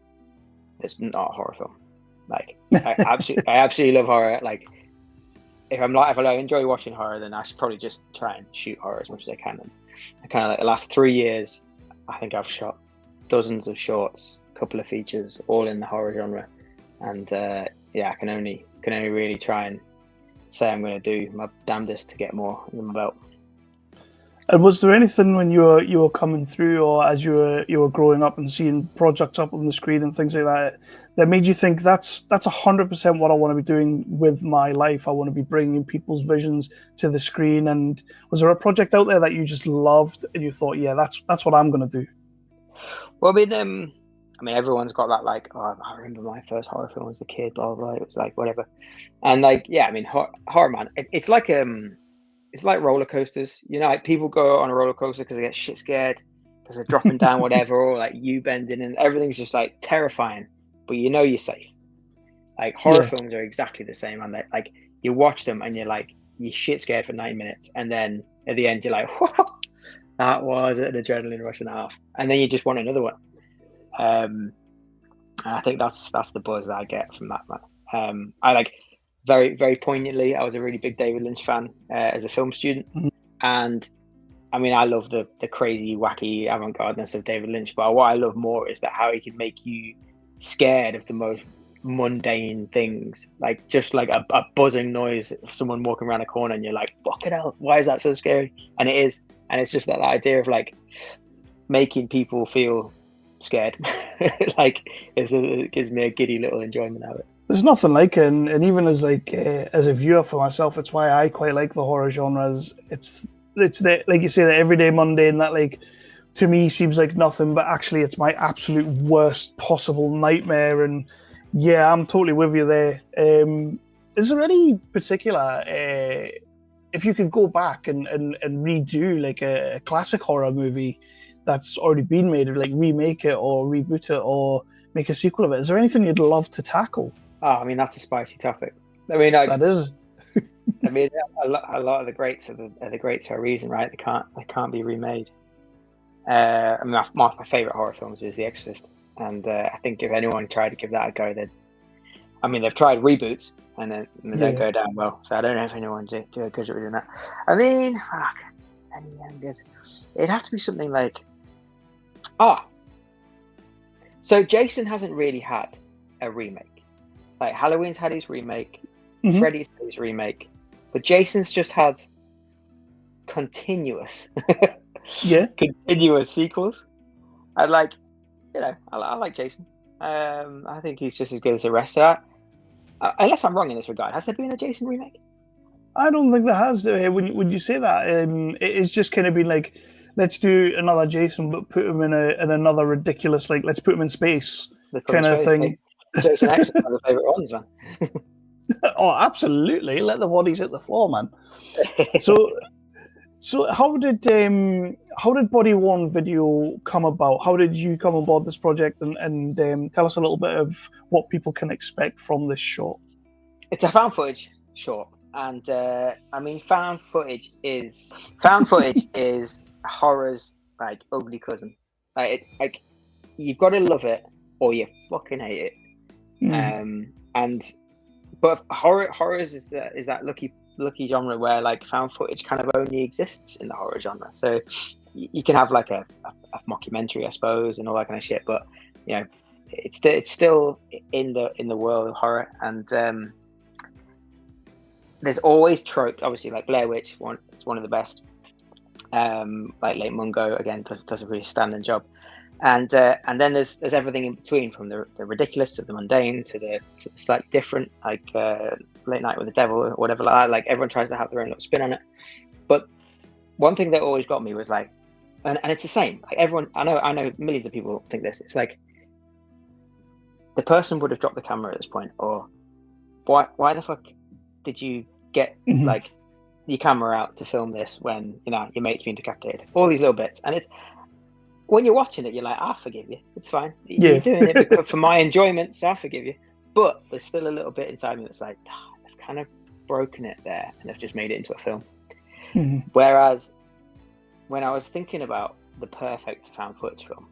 that's not a horror film? Like I absolutely love horror. Like if I enjoy watching horror, then I should probably just try and shoot horror as much as I can. And I kind of like the last 3 years, I think I've shot dozens of shorts, a couple of features, all in the horror genre. And I can only really try and say I'm going to do my damnedest to get more in my belt. And was there anything when you were coming through, or as you were growing up and seeing projects up on the screen and things like that made you think that's 100% what I want to be doing with my life? I want to be bringing people's visions to the screen. And was there a project out there that you just loved and you thought, yeah, that's what I'm going to do? Well, I mean, everyone's got that, like, oh, I remember my first horror film as a kid, blah, blah, blah. It was like, whatever. And like, yeah, I mean, horror, man, it's like roller coasters. You know, like people go on a roller coaster because they get shit scared, because they're dropping down whatever, or like you bending, and everything's just like terrifying, but you know you're safe. Like horror films are exactly the same, and like you watch them and you're shit scared for 9 minutes, and then at the end you're like, whoa, that was an adrenaline rush and a half, and then you just want another one. And I think that's the buzz that I get from that, man. very, very poignantly, I was a really big David Lynch fan as a film student. And I mean, I love the crazy, wacky avant-gardeness of David Lynch, but what I love more is that how he can make you scared of the most mundane things, like just like a buzzing noise of someone walking around a corner, and you're like, fucking hell, why is that so scary? And it is. And it's just that idea of like making people feel scared. Like it gives me a giddy little enjoyment out of it. There's nothing like it, and even as like as a viewer for myself, it's why I quite like the horror genres. It's the, like you say, the everyday mundane that like to me seems like nothing, but actually it's my absolute worst possible nightmare. And yeah, I'm totally with you there. Is there any particular if you could go back and redo like a classic horror movie that's already been made, or like remake it or reboot it or make a sequel of it, is there anything you'd love to tackle? Oh, I mean, that's a spicy topic. I mean, that is. I mean, a lot of the greats are the greats for a reason, right? They can't be remade. I mean, my favorite horror films is The Exorcist, and I think if anyone tried to give that a go, they've tried reboots and they don't go down well. So I don't know if anyone do a good job doing that. I mean, fuck, it'd have to be something like, so Jason hasn't really had a remake. Like Halloween's had his remake, Freddy's had his remake, but Jason's just had continuous sequels. I like Jason. I think he's just as good as the rest of that. Unless I'm wrong in this regard, has there been a Jason remake? I don't think there has. When you say that, it's just kind of been like, let's do another Jason, but put him in another ridiculous, like, let's put him in space kind of thing. Jason X is one of my favorite ones, man. Oh, absolutely! Let the bodies hit the floor, man. So how did Body Worn Video come about? How did you come on board this project, and tell us a little bit of what people can expect from this short? It's a found footage short, and I mean, found footage is horror's like ugly cousin. Like you've got to love it or you fucking hate it. But horror is that lucky genre where like found footage kind of only exists in the horror genre. So you can have like a mockumentary, I suppose, and all that kind of shit. But you know, it's still in the world of horror, and there's always tropes. Obviously, like Blair Witch, it's one of the best. Like Late Mungo again does a really standing job. And then there's everything in between, from the ridiculous to the mundane to the slightly different, like Late Night with the Devil or whatever like that. Like everyone tries to have their own little spin on it. But one thing that always got me was like, and it's the same. Like everyone, I know millions of people think this. It's like the person would have dropped the camera at this point, or why the fuck did you get like your camera out to film this when your mate's been decapitated? All these little bits, and it's. When you're watching it, you're like, I forgive you. It's fine. You're doing it because for my enjoyment, so I forgive you. But there's still a little bit inside me that's like, they've kind of broken it there and they've just made it into a film. Whereas when I was thinking about the perfect found footage film,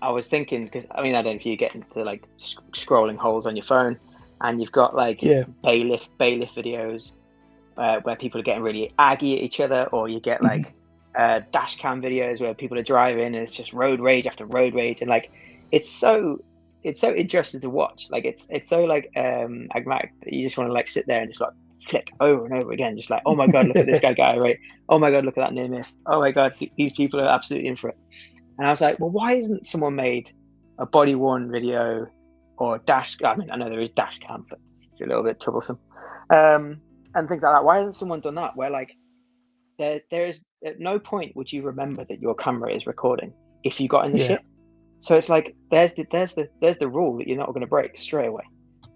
I was thinking, because I don't know if you get into like scrolling holes on your phone and you've got like bailiff videos where people are getting really aggy at each other, or you get like dash cam videos where people are driving and it's just road rage after road rage, and like it's so interesting to watch. Like it's so like agmatic that you just want to like sit there and just like flick over and over again, just like, oh my god, look at this guy right, oh my god, look at that near miss, oh my god, these people are absolutely in for it. And I was like, well, why isn't someone made a Body Worn Video or dash, I know there is dash cam, but it's a little bit troublesome, and things like that. Why hasn't someone done that, where like there is at no point would you remember that your camera is recording if you got in the shit. So it's like there's the rule that you're not going to break straight away.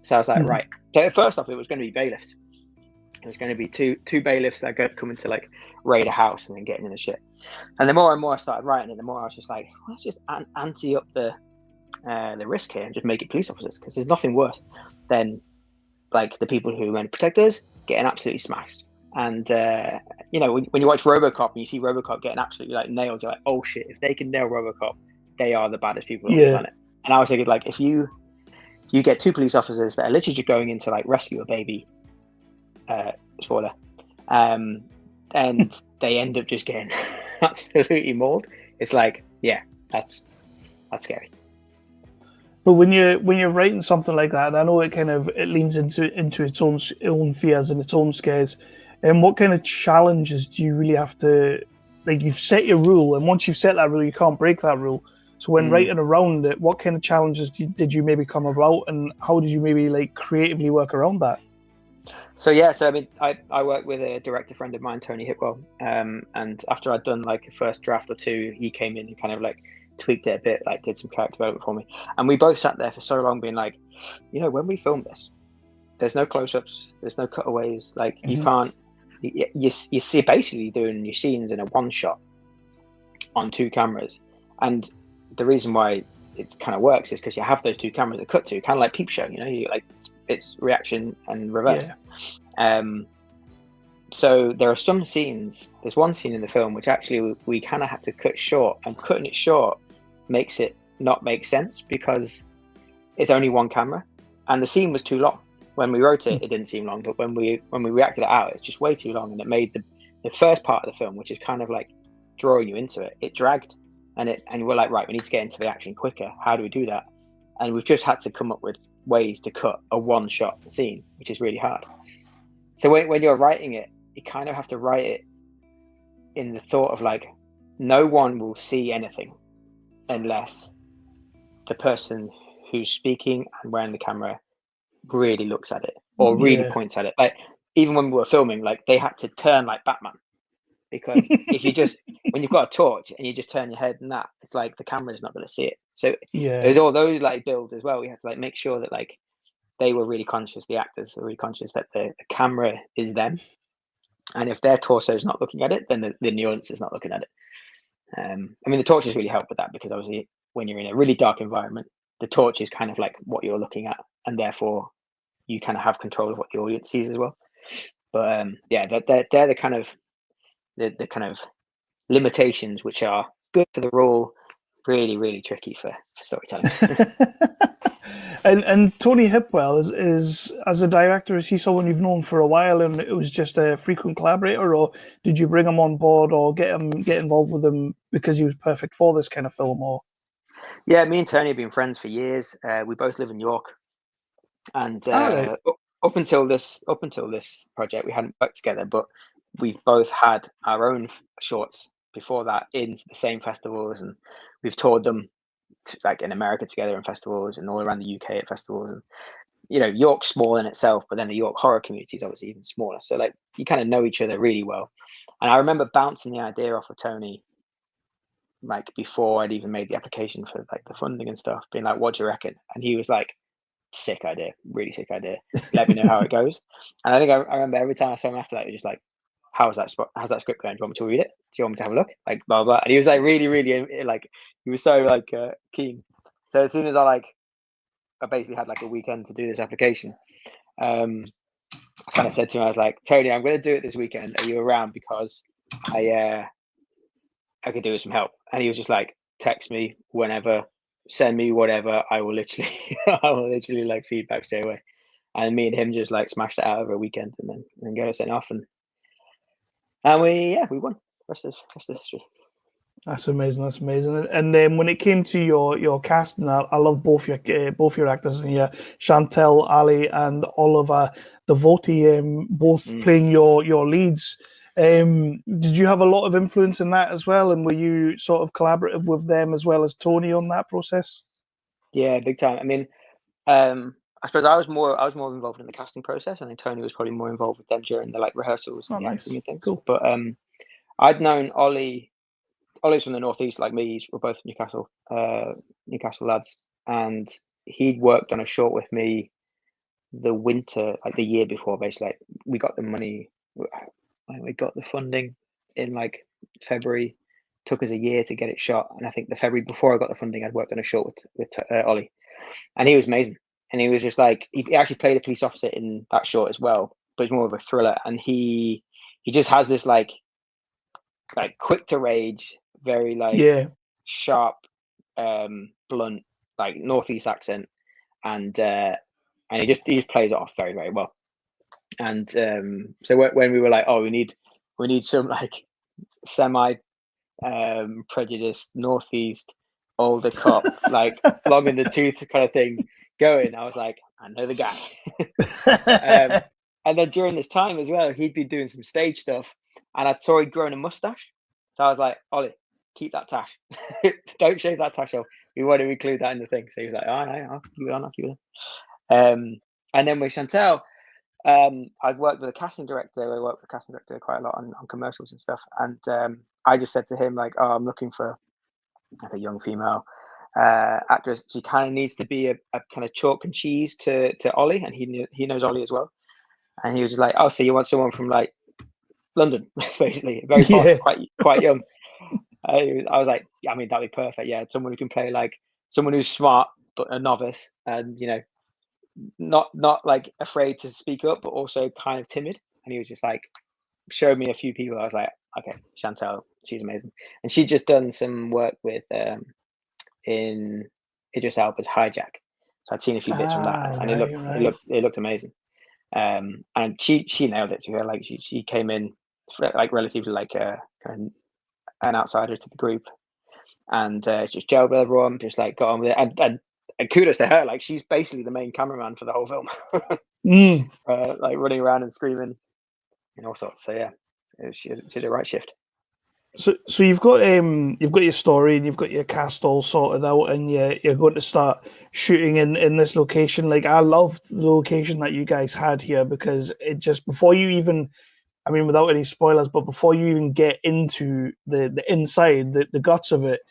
So I was like, right. So first off, it was going to be bailiffs. It was going to be two bailiffs that are coming to like raid a house and then getting in the shit. And the more and more I started writing it, the more I was just like, let's just ante up the risk here and just make it police officers, because there's nothing worse than like the people who are meant to protect us getting absolutely smashed. And when you watch RoboCop and you see RoboCop getting absolutely like nailed, you're like, oh shit, if they can nail RoboCop, they are the baddest people on the planet. And I was thinking, like, if you you get two police officers that are literally just going in to like rescue a baby. Spoiler. And they end up just getting absolutely mauled. It's like, yeah, that's scary. But when you're writing something like that, and I know it leans into its own fears and its own scares. And what kind of challenges do you really have to, like, you've set your rule, and once you've set that rule, you can't break that rule. So when writing around it, what kind of challenges did you maybe come about, and how did you maybe like creatively work around that? So I mean, I work with a director friend of mine, Tony Hipwell, and after I'd done like a first draft or two, he came in and kind of like tweaked it a bit, like did some character development for me, and we both sat there for so long being like, when we film this, there's no close-ups, there's no cutaways, like you can't, you see basically doing your scenes in a one shot on two cameras. And the reason why it's kind of works is because you have those two cameras that cut to, kind of like Peep Show, you like it's reaction and reverse. So there are some scenes, there's one scene in the film which actually we kind of had to cut short, and cutting it short makes it not make sense because it's only one camera and the scene was too long. When we wrote it, it didn't seem long, but when we reacted it out, it's just way too long, and it made the first part of the film, which is kind of like drawing you into it, it dragged, and we're like, right, we need to get into the action quicker. How do we do that? And we've just had to come up with ways to cut a one shot scene, which is really hard. So when you're writing it, you kind of have to write it in the thought of like, no one will see anything unless the person who's speaking and wearing the camera really looks at it or really points at it. Like even when we were filming, like they had to turn like Batman, because if you just, when you've got a torch and you just turn your head and that, it's like the camera is not going to see it. So there's all those like builds as well. We had to like make sure that like they were really conscious, the actors were really conscious that the camera is them, and if their torso is not looking at it, then the audience is not looking at it. I mean, the torches really help with that, because obviously when you're in a really dark environment, the torch is kind of like what you're looking at, and therefore you kind of have control of what the audience sees as well. But they're the kind of limitations which are good for the role, really, really tricky for storytelling. And Tony Hipwell is as a director, is he someone you've known for a while and it was just a frequent collaborator, or did you bring him on board or get involved with him because he was perfect for this kind of film? Or yeah, me and Tony have been friends for years. We both live in York, and up until this project we hadn't worked together, but we've both had our own shorts before that in the same festivals, and we've toured them like in America together in festivals and all around the UK at festivals. And York's small in itself, but then the York horror community is obviously even smaller, so like you kind of know each other really well. And I remember bouncing the idea off of Tony like before I'd even made the application for like the funding and stuff, being like, what do you reckon? And he was like, sick idea, really sick idea, let me know how it goes. And I think I remember every time I saw him after that, it was just like, how's that script going? Do you want me to read it? Do you want me to have a look? Like blah blah. And he was like really, really like, he was so like keen. So as soon as I basically had like a weekend to do this application, I kind of said to him, I was like, Tony, I'm going to do it this weekend. Are you around? Because I could do with some help. And he was just like, text me whenever, send me whatever. I will literally like feedback straight away. And me and him just like smashed it out over a weekend and then got it sent off. And we won. Rest is history. That's amazing. That's amazing. And then when it came to your casting, I love both your actors in here, Chantel, Ali, and Oliver Devote, both playing your leads. Did you have a lot of influence in that as well? And were you sort of collaborative with them as well as Tony on that process? Yeah, big time. I mean, I suppose I was more involved in the casting process. I think Tony was probably more involved with them during the like rehearsals and acting and things. Cool. But I'd known Ollie's from the northeast like me. We're both Newcastle lads, and he'd worked on a short with me the winter, like the year before. Basically, like, we got the money, we got the funding in like February. Took us a year to get it shot, and I think the February before I got the funding, I'd worked on a short with Ollie, and he was amazing. And he was just like, he actually played a police officer in that short as well, but it's more of a thriller. And he just has this like quick to rage, very like sharp, blunt, like northeast accent, and he just plays it off very, very well. And so when we were like, oh, we need some like semi prejudiced northeast older cop, like long in the tooth kind of thing going, I was like, I know the guy. And then during this time as well, he'd been doing some stage stuff, and I saw he'd grown a mustache. So I was like, Ollie, keep that tash. Don't shave that tash off. We want to include that in the thing. So he was like, all right, I'll keep it on, I'll keep it on. And then with Chantel, I'd worked with a casting director. I worked with a casting director quite a lot on commercials and stuff. And I just said to him, like, oh, I'm looking for like a young female actress. She kind of needs to be a kind of chalk and cheese to Ollie, and he knows Ollie as well. And he was just like, oh, so you want someone from like London, basically, very posh, quite young. I was like, yeah, I mean, that'd be perfect. Yeah, someone who can play like someone who's smart but a novice, and you know, not like afraid to speak up, but also kind of timid. And he was just like, showed me a few people. I was like, okay, Chantel, she's amazing. And she'd just done some work with in Idris Elba's Hijack. So I'd seen a few bits from that, and it looked amazing. And she nailed it to her. Like she came in like relatively like kind of an outsider to the group, and just gelled with everyone, just like got on with it. And kudos to her, like she's basically the main cameraman for the whole film. Like running around and screaming and all sorts. So yeah, she did a right shift. So you've got your story and you've got your cast all sorted out, and you're going to start shooting in this location. Like, I loved the location that you guys had here, because it just, before you even, I mean, without any spoilers, but before you even get into the inside, the guts of it,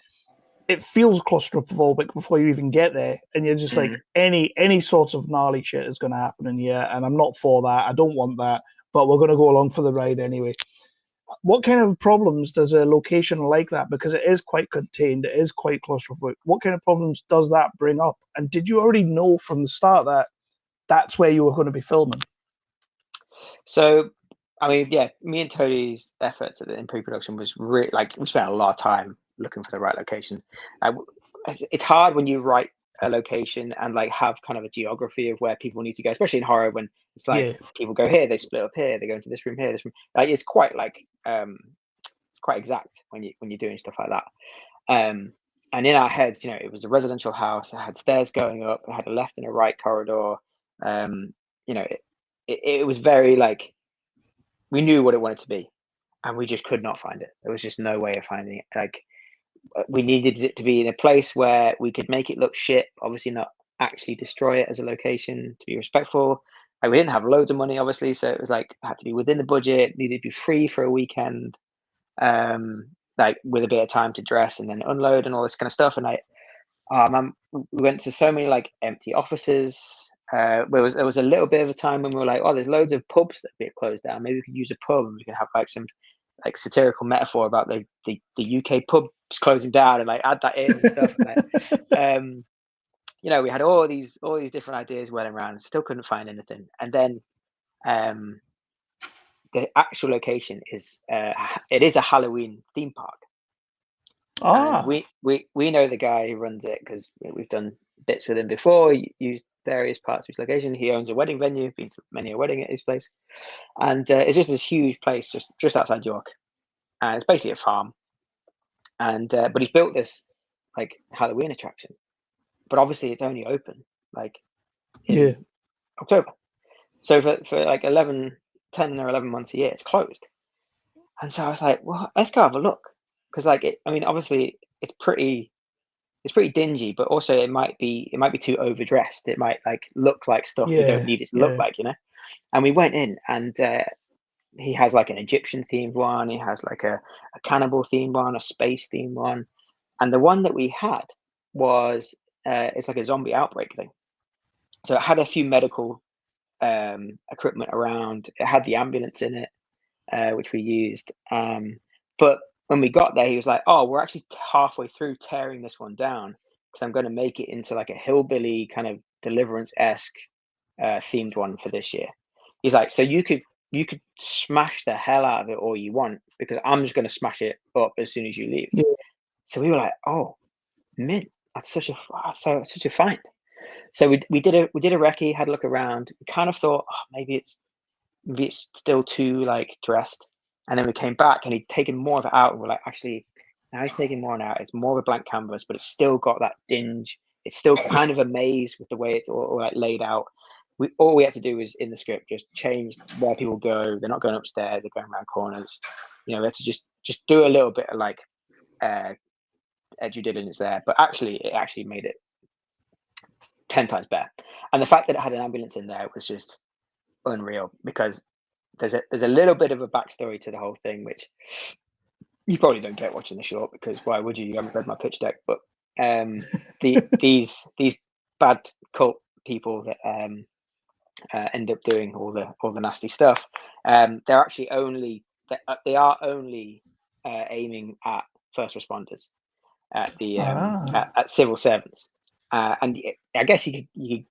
it feels claustrophobic before you even get there, and you're just like, any sort of gnarly shit is going to happen in here, and I'm not for that. I don't want that, but we're going to go along for the ride anyway. What kind of problems does a location like that, because it is quite contained, it is quite claustrophobic, what kind of problems does that bring up? And did you already know from the start that that's where you were going to be filming? So, I mean, yeah, me and Tony's efforts in pre-production was really, like, we spent a lot of time looking for the right location. It's hard when you write a location and like have kind of a geography of where people need to go, especially in horror, when it's like people go here, they split up here, they go into this room here, this room. Like, it's quite like it's quite exact when you're doing stuff like that. And in our heads, you know, it was a residential house. It had stairs going up. It had a left and a right corridor. You know, it was very like, we knew what it wanted to be, and we just could not find it. There was just no way of finding it. Like, we needed it to be in a place where we could make it look shit, obviously not actually destroy it as a location, to be respectful. Like, we didn't have loads of money, obviously, so it was like, it had to be within the budget, needed to be free for a weekend, like with a bit of time to dress and then unload and all this kind of stuff. And we went to so many like empty offices. There was a little bit of a time when we were like, oh, there's loads of pubs that are closed down. Maybe we could use a pub and we can have like some like satirical metaphor about the UK pubs closing down and like add that in and stuff. And you know, we had all these different ideas whirling around, still couldn't find anything. And then the actual location is it is a Halloween theme park. And we know the guy who runs it because we've done bits with him before, used various parts of his location. He owns a wedding venue, been to many a wedding at his place, and it's just this huge place just outside York, and it's basically a farm. And but he's built this like Halloween attraction, but obviously it's only open like in October. So for like 10 or 11 months a year, it's closed. And so I was like, well, let's go have a look, because like I mean, obviously it's pretty dingy, but also it might be too overdressed. It might like look like stuff we don't need it to look like, you know. And we went in, and he has like an Egyptian themed one, he has like a cannibal themed one, a space themed one, and the one that we had was it's like a zombie outbreak thing. So it had a few medical equipment around. It had the ambulance in it, which we used. But when we got there, he was like, oh, we're actually halfway through tearing this one down, because I'm going to make it into like a hillbilly kind of Deliverance-esque themed one for this year. He's like, so you could smash the hell out of it all you want, because I'm just going to smash it up as soon as you leave. So we were like, oh, mint, that's such a find. So we did a recce, had a look around. We kind of thought, oh, maybe it's still too like dressed. And then we came back and he'd taken more of it out. And we're like, actually, now he's taking more out. It's more of a blank canvas, but it's still got that dinge. It's still kind of a maze with the way it's all like laid out. All we had to do was in the script just change where people go. They're not going upstairs. They're going around corners. You know, we had to just do a little bit of like due diligence there. But actually, it actually made it 10 times better. And the fact that it had an ambulance in there was just unreal, because there's a little bit of a backstory to the whole thing, which you probably don't get watching the short, because why would you? You haven't read my pitch deck. But these bad cult people that end up doing all the nasty stuff, they're actually only aiming at first responders, at the at civil servants, and I guess you could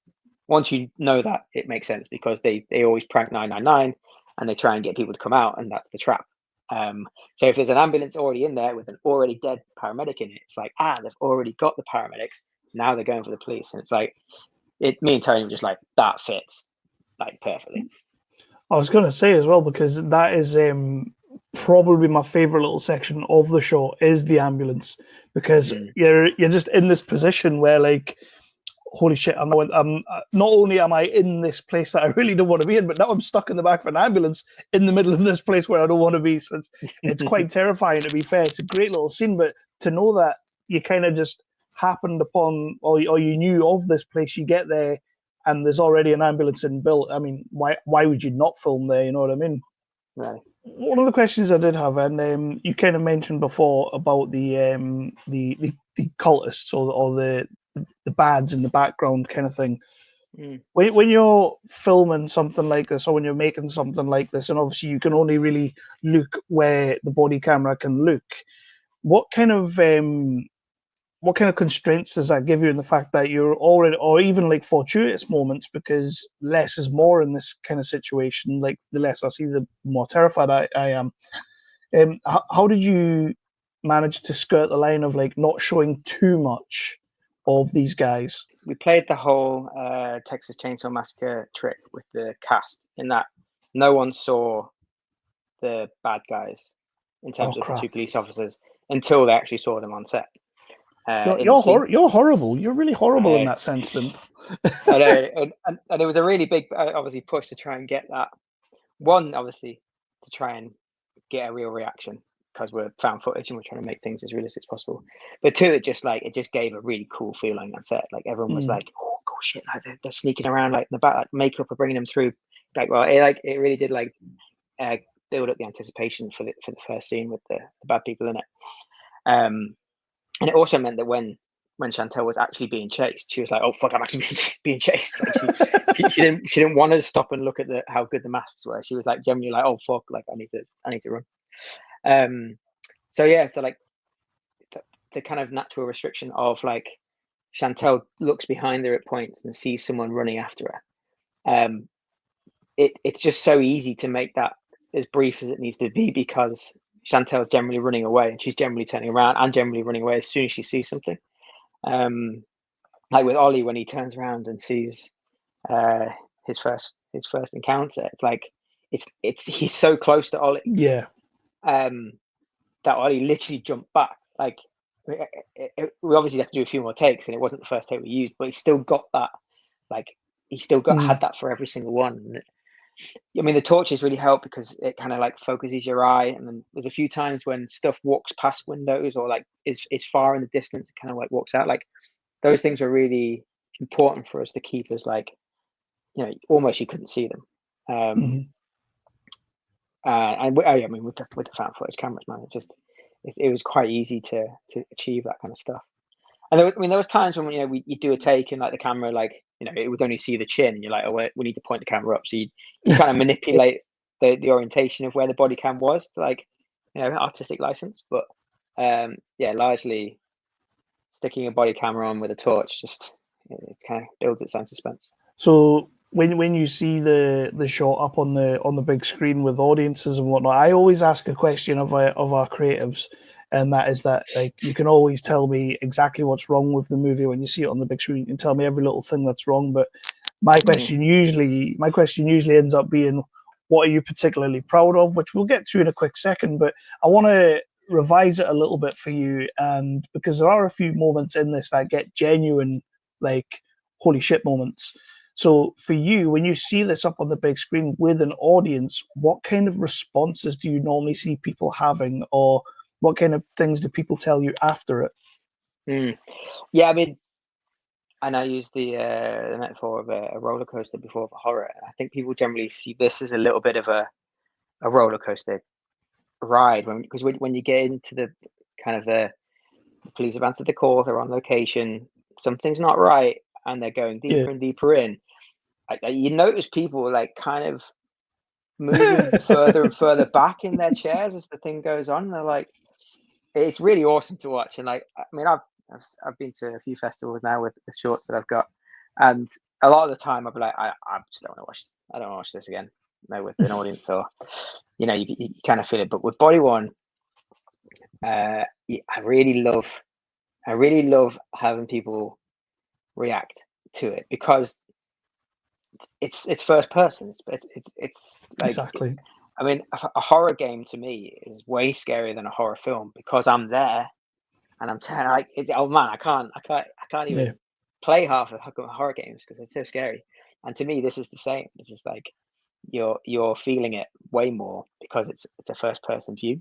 once you know that, it makes sense, because they always prank 999 and they try and get people to come out, and that's the trap. So if there's an ambulance already in there with an already dead paramedic in it, it's like, they've already got the paramedics, now they're going for the police. And it's like, me and Tony were just like, that fits like perfectly. I was going to say as well, because that is probably my favorite little section of the show, is the ambulance, because you're just in this position where, like, holy shit, I'm not only am I in this place that I really don't want to be in, but now I'm stuck in the back of an ambulance in the middle of this place where I don't want to be. So it's quite terrifying, to be fair. It's a great little scene, but to know that you kind of just happened upon, or you knew of this place, you get there and there's already an ambulance in built. I mean, why would you not film there? You know what I mean? Right. One of the questions I did have, and you kind of mentioned before about the cultists or the bads in the background kind of thing. When you're filming something like this, or when you're making something like this, and obviously you can only really look where the body camera can look, what kind of constraints does that give you in the fact that you're already, or even like fortuitous moments, because less is more in this kind of situation, like the less I see, the more terrified I am. How did you manage to skirt the line of like not showing too much of these guys? We played the whole Texas Chainsaw Massacre trick with the cast, in that no one saw the bad guys in terms of the two police officers until they actually saw them on set. You're horrible. You're really horrible in that sense, then. I know, and it was a really big, obviously, push to try and get that. One, obviously, to try and get a real reaction, because we're found footage and we're trying to make things as realistic as possible. But two, it just gave a really cool feeling on set. Like, everyone was like, "Oh shit!" Like they're sneaking around, like in the back, like makeup are bringing them through. Like, well, it really did build up the anticipation for the first scene with the bad people in it. And it also meant that when Chantel was actually being chased, she was like, "Oh fuck, I'm actually being chased." Like she didn't want to stop and look at how good the masks were. She was like genuinely like, "Oh fuck, like I need to run." So yeah, so like the kind of natural restriction of like Chantel looks behind her at points and sees someone running after her. It's just so easy to make that as brief as it needs to be, because Chantel's generally running away, and she's generally turning around and generally running away as soon as she sees something. Like with Ollie, when he turns around and sees his first encounter, it's like he's so close to Ollie. Yeah. That Ollie literally jumped back. Like we obviously have to do a few more takes, and it wasn't the first take we used, but he still got that. Like he still had that for every single one. I mean, the torches really help because it kind of like focuses your eye, and then there's a few times when stuff walks past windows or like is far in the distance, it kind of like walks out. Like those things were really important for us to keep us like, you know, almost you couldn't see them. And I mean, with the found footage cameras, man, it was quite easy to achieve that kind of stuff. And there was times when, you know, you do a take and like the camera, like, you know, it would only see the chin, and you're like, oh, we need to point the camera up. So you kind of manipulate the orientation of where the body cam was to, like, you know, artistic license. But yeah, largely sticking a body camera on with a torch, just it kind of builds its own suspense. So when you see the shot up on the big screen with audiences and whatnot, I always ask a question of our creatives. and that is that, like, you can always tell me exactly what's wrong with the movie when you see it on the big screen. You can tell me every little thing that's wrong, but my question usually ends up being, what are you particularly proud of, which we'll get to in a quick second. But I want to revise it a little bit for you, and because there are a few moments in this that get genuine, like, holy shit moments. So for you, when you see this up on the big screen with an audience, what kind of responses do you normally see people having, or what kind of things do people tell you after it? Yeah, I mean, and I used the metaphor of a roller coaster before for horror. I think people generally see this as a little bit of a roller coaster ride, because when you get into the kind of the police have answered the call, they're on location, something's not right, and they're going deeper and deeper in. You notice people like kind of moving further and further back in their chairs as the thing goes on. They're like, it's really awesome to watch. And like, I mean, I've been to a few festivals now with the shorts that I've got, and a lot of the time I'll be like, I just don't want to watch. I don't want to watch this again. No, with an audience, or you know, you kind of feel it. But with Body One, I really love having people react to it, because it's first person. It's like, Exactly. I mean, a horror game to me is way scarier than a horror film, because I'm there and I'm telling, like, oh man, I can't even play half of horror games because it's so scary. And to me, this is the same. This is like you're feeling it way more because it's a first person view.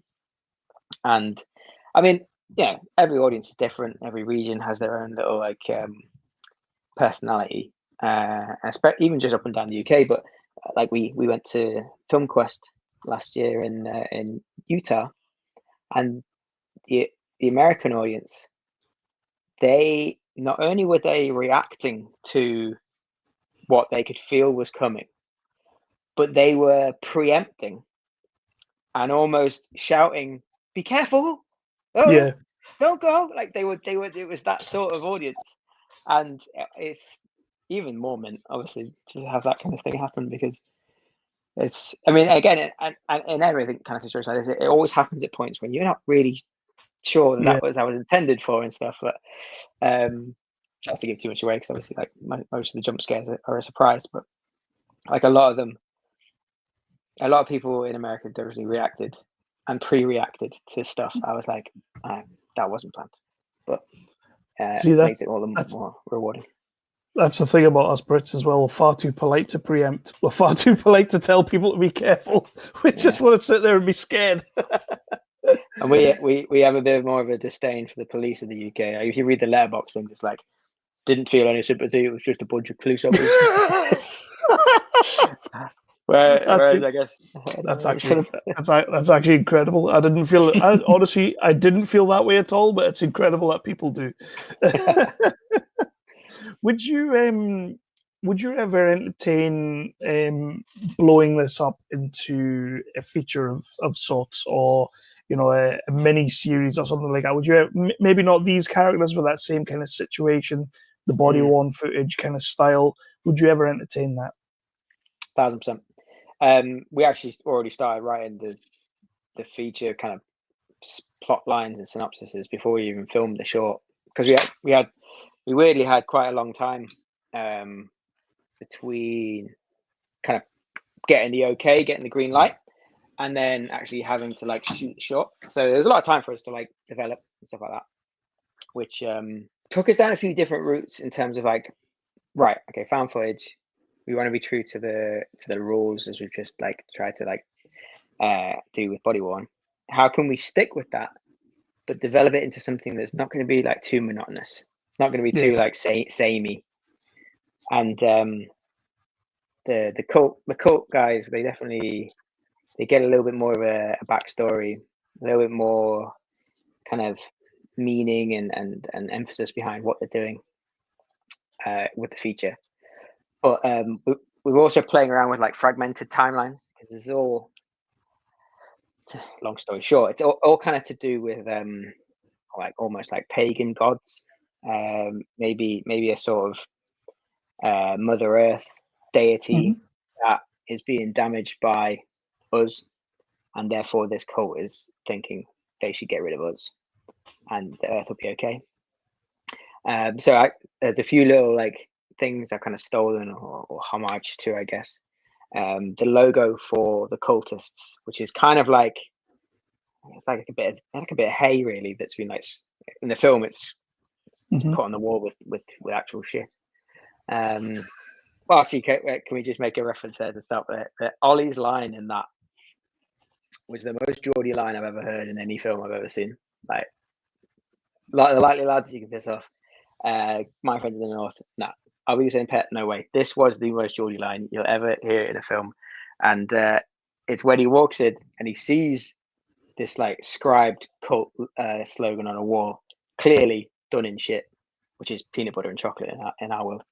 And I mean, yeah, every audience is different. Every region has their own little like personality, even just up and down the UK. But like we went to Film Quest last year in Utah, and the American audience, they not only were they reacting to what they could feel was coming, but they were preempting and almost shouting, "Be careful! Oh, don't go!" Like they were. It was that sort of audience, and it's even more meant, obviously, to have that kind of thing happen, because it's. I mean, again, and in everything kind of situation like this, it always happens at points when you're not really sure that was intended for and stuff. But not to give too much away, because obviously, like most of the jump scares are a surprise. But like a lot of people in America definitely reacted and pre-reacted to stuff. I was like, that wasn't planned, but it makes it all the more rewarding. That's the thing about us Brits as well. We're far too polite to preempt. We're far too polite to tell people to be careful. We just want to sit there and be scared. And we have a bit more of a disdain for the police of the UK. If you read the letterbox thing, it's like, didn't feel any sympathy. It was just a bunch of police officers. Whereas I guess that's actually incredible. I didn't feel it. Honestly, I didn't feel that way at all. But it's incredible that people do. Would you ever entertain blowing this up into a feature of sorts, or a mini series or something like that? Would you maybe not these characters, but that same kind of situation, the body worn footage kind of style? Would you ever entertain that? 1000%. We actually already started writing the feature kind of plot lines and synopsises before we even filmed the short, because we weirdly had quite a long time between kind of getting the green light, and then actually having to like shoot the short. So there's a lot of time for us to like develop and stuff like that, which took us down a few different routes in terms of like, right, okay, found footage. We want to be true to the rules, as we've just like tried to like do with Body Worn. How can we stick with that, but develop it into something that's not going to be like too monotonous? It's not going to be too like samey. And the cult guys, they get a little bit more of a backstory, a little bit more kind of meaning and emphasis behind what they're doing with the feature. But we're also playing around with like fragmented timelines, because it's all, long story short, it's all kind of to do with like almost like pagan gods, maybe a sort of Mother Earth deity that is being damaged by us, and therefore this cult is thinking they should get rid of us. and the Earth will be okay. So there's a few little like things I kind of stolen or homage to, I guess. The logo for the cultists, which is kind of like it's like a bit of hay, really. That's been like in the film, it's put on the wall with actual shit. Well, actually, can we just make a reference there to start with? That Ollie's line in that was the most Geordie line I've ever heard in any film I've ever seen. Like the likely lads, you can piss off. My friends in the north, nah. Are we saying pet? No way. This was the most Geordie line you'll ever hear in a film, and it's when he walks in and he sees this like scribed cult slogan on a wall, clearly done in shit, which is peanut butter and chocolate in our world.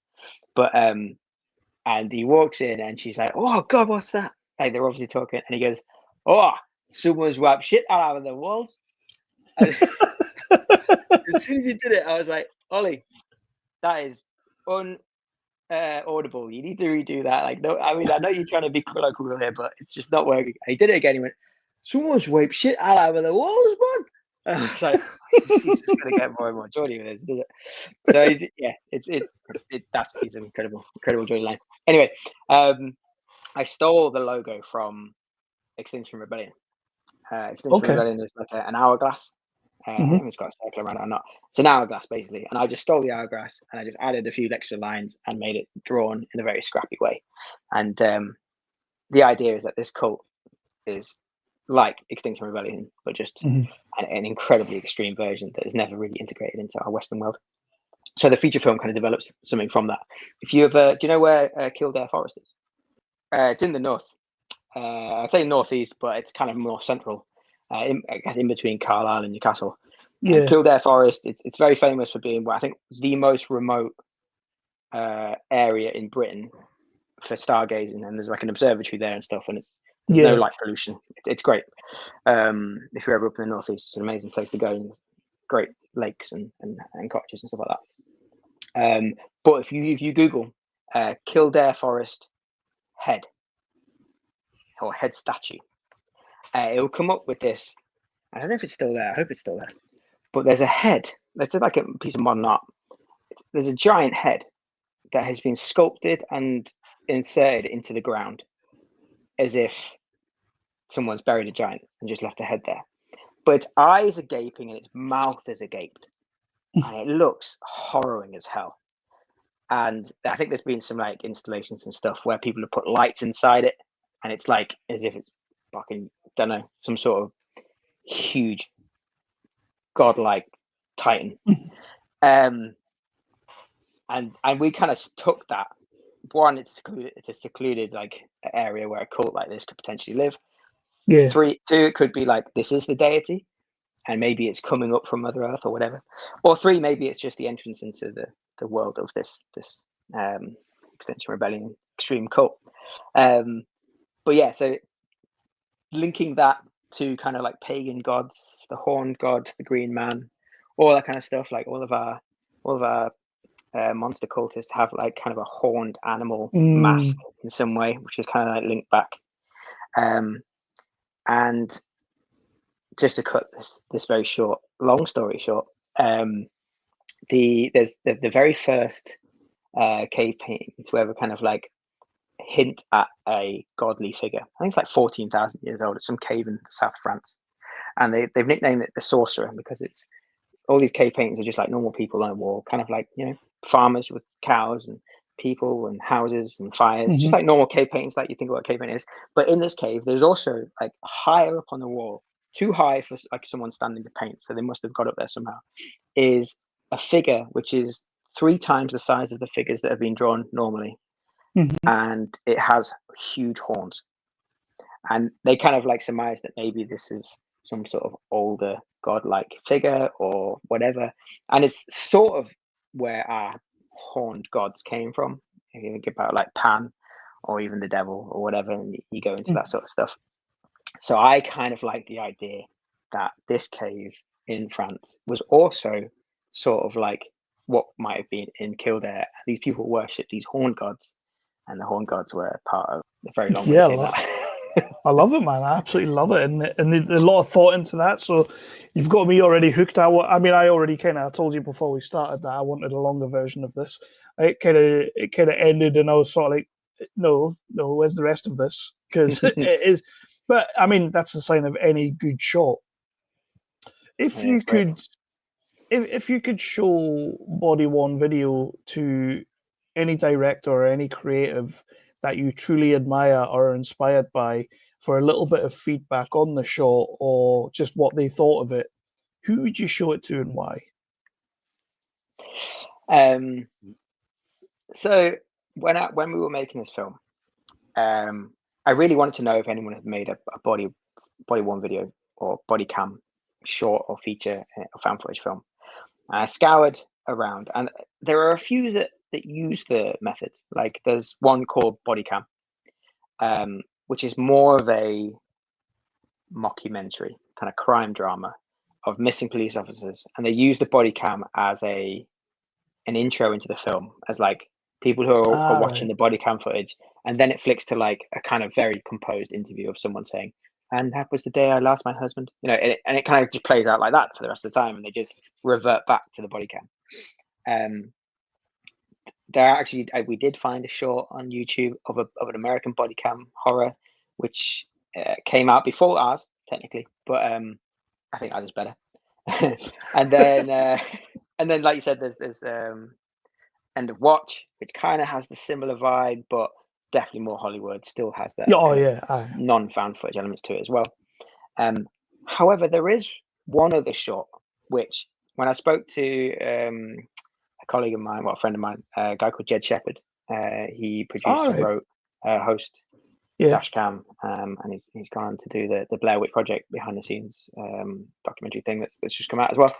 But and he walks in and she's like, "Oh God, what's that?" Like they're obviously talking, and he goes, "Oh, someone's wiped shit out of the walls." As soon as he did it, I was like, "Ollie, that is audible. You need to redo that." Like, no, I mean, I know you're trying to be colloquial here, but it's just not working. And he did it again. He went, "Someone's wiped shit out of the walls, man." And I was like, he's just gonna get more and more Geordie with this, does it? So he's an incredible Geordie line. Anyway, I stole the logo from Extinction Rebellion. Extinction Rebellion is like an hourglass. I think it's got a circle around it or not. It's an hourglass basically, and I just stole the hourglass and I just added a few extra lines and made it drawn in a very scrappy way. And the idea is that this cult is like Extinction Rebellion, but just an incredibly extreme version that is never really integrated into our Western world. So the feature film kind of develops something from that. If you ever, do you know where Kildare Forest is? It's in the north. I'd say northeast, but it's kind of more central. I guess in between Carlisle and Newcastle. Yeah. Kildare Forest, it's very famous for being, I think, the most remote area in Britain for stargazing, and there's like an observatory there and stuff, and there's no light pollution. It's great. If you're ever up in the northeast, it's an amazing place to go, and great lakes and cottages and stuff like that. But if you Google Kildare Forest head or head statue, it will come up with this. I don't know if it's still there. I hope it's still there. But there's a head. There's like a piece of modern art. There's a giant head that has been sculpted and inserted into the ground as if someone's buried a giant and just left a head there. But its eyes are gaping and its mouth is agaped. And it looks horrifying as hell. And I think there's been some like installations and stuff where people have put lights inside it, and it's like as if it's fucking, don't know, some sort of huge godlike titan. And we kind of took that. One, it's a secluded like area where a cult like this could potentially live. Yeah. Two, it could be like this is the deity, and maybe it's coming up from Mother Earth or whatever. Or three, maybe it's just the entrance into the world of this Extinction Rebellion extreme cult. But yeah, so linking that to kind of like pagan gods, the horned god, the green man, all that kind of stuff. Like all of our monster cultists have like kind of a horned animal mask in some way, which is kind of like linked back. And just to cut this very short, long story short, there's the very first cave painting to ever kind of like hint at a godly figure. I think it's like 14,000 years old. It's some cave in South France, and they've nicknamed it the Sorcerer because it's all these cave paintings are just like normal people on a wall, kind of like, you know, farmers with cows and people and houses and fires, just like normal cave paintings that you think about cave painting is. But in this cave, there's also like higher up on the wall, too high for like someone standing to paint, so they must have got up there somehow, is a figure which is 3 times the size of the figures that have been drawn normally. And it has huge horns, and they kind of like surmise that maybe this is some sort of older godlike figure or whatever, and it's sort of where our horned gods came from. If you think about like Pan or even the devil or whatever, and you go into that sort of stuff. So I kind of like the idea that this cave in France was also sort of like what might have been in Kildare. These people worship these horned gods, and the horned gods were part of the very long way to say that. I love it, man. I absolutely love it, and there's a lot of thought into that. So you've got me already hooked. I already kind of told you before we started that I wanted a longer version of this. It kind of ended, and I was sort of like, no, where's the rest of this? Because it is. But I mean, that's the sign of any good shot. If you could, if you could show body worn video to any director or any creative that you truly admire or are inspired by for a little bit of feedback on the shot or just what they thought of it, who would you show it to and why? So when we were making this film, I really wanted to know if anyone had made a body worn video or body cam short or feature or found footage film. I scoured around, and there are a few that use the method. Like there's one called Body Cam, which is more of a mockumentary kind of crime drama of missing police officers, and they use the body cam as an intro into the film, as like people who are watching the body cam footage, and then it flicks to like a kind of very composed interview of someone saying, and that was the day I lost my husband, you know, and it kind of just plays out like that for the rest of the time, and they just revert back to the body cam. There actually, we did find a short on YouTube of an American body cam horror, which came out before ours technically, but I think ours is better. and then like you said, there's End of Watch, which kind of has the similar vibe, but definitely more Hollywood. Still has that non-found footage elements to it as well. However, there is one other short which, when I spoke to a colleague of mine, a friend of mine, a guy called Jed Shepherd, he produced and wrote, host Dashcam, and he's gone to do the Blair Witch Project behind the scenes documentary thing that's just come out as well.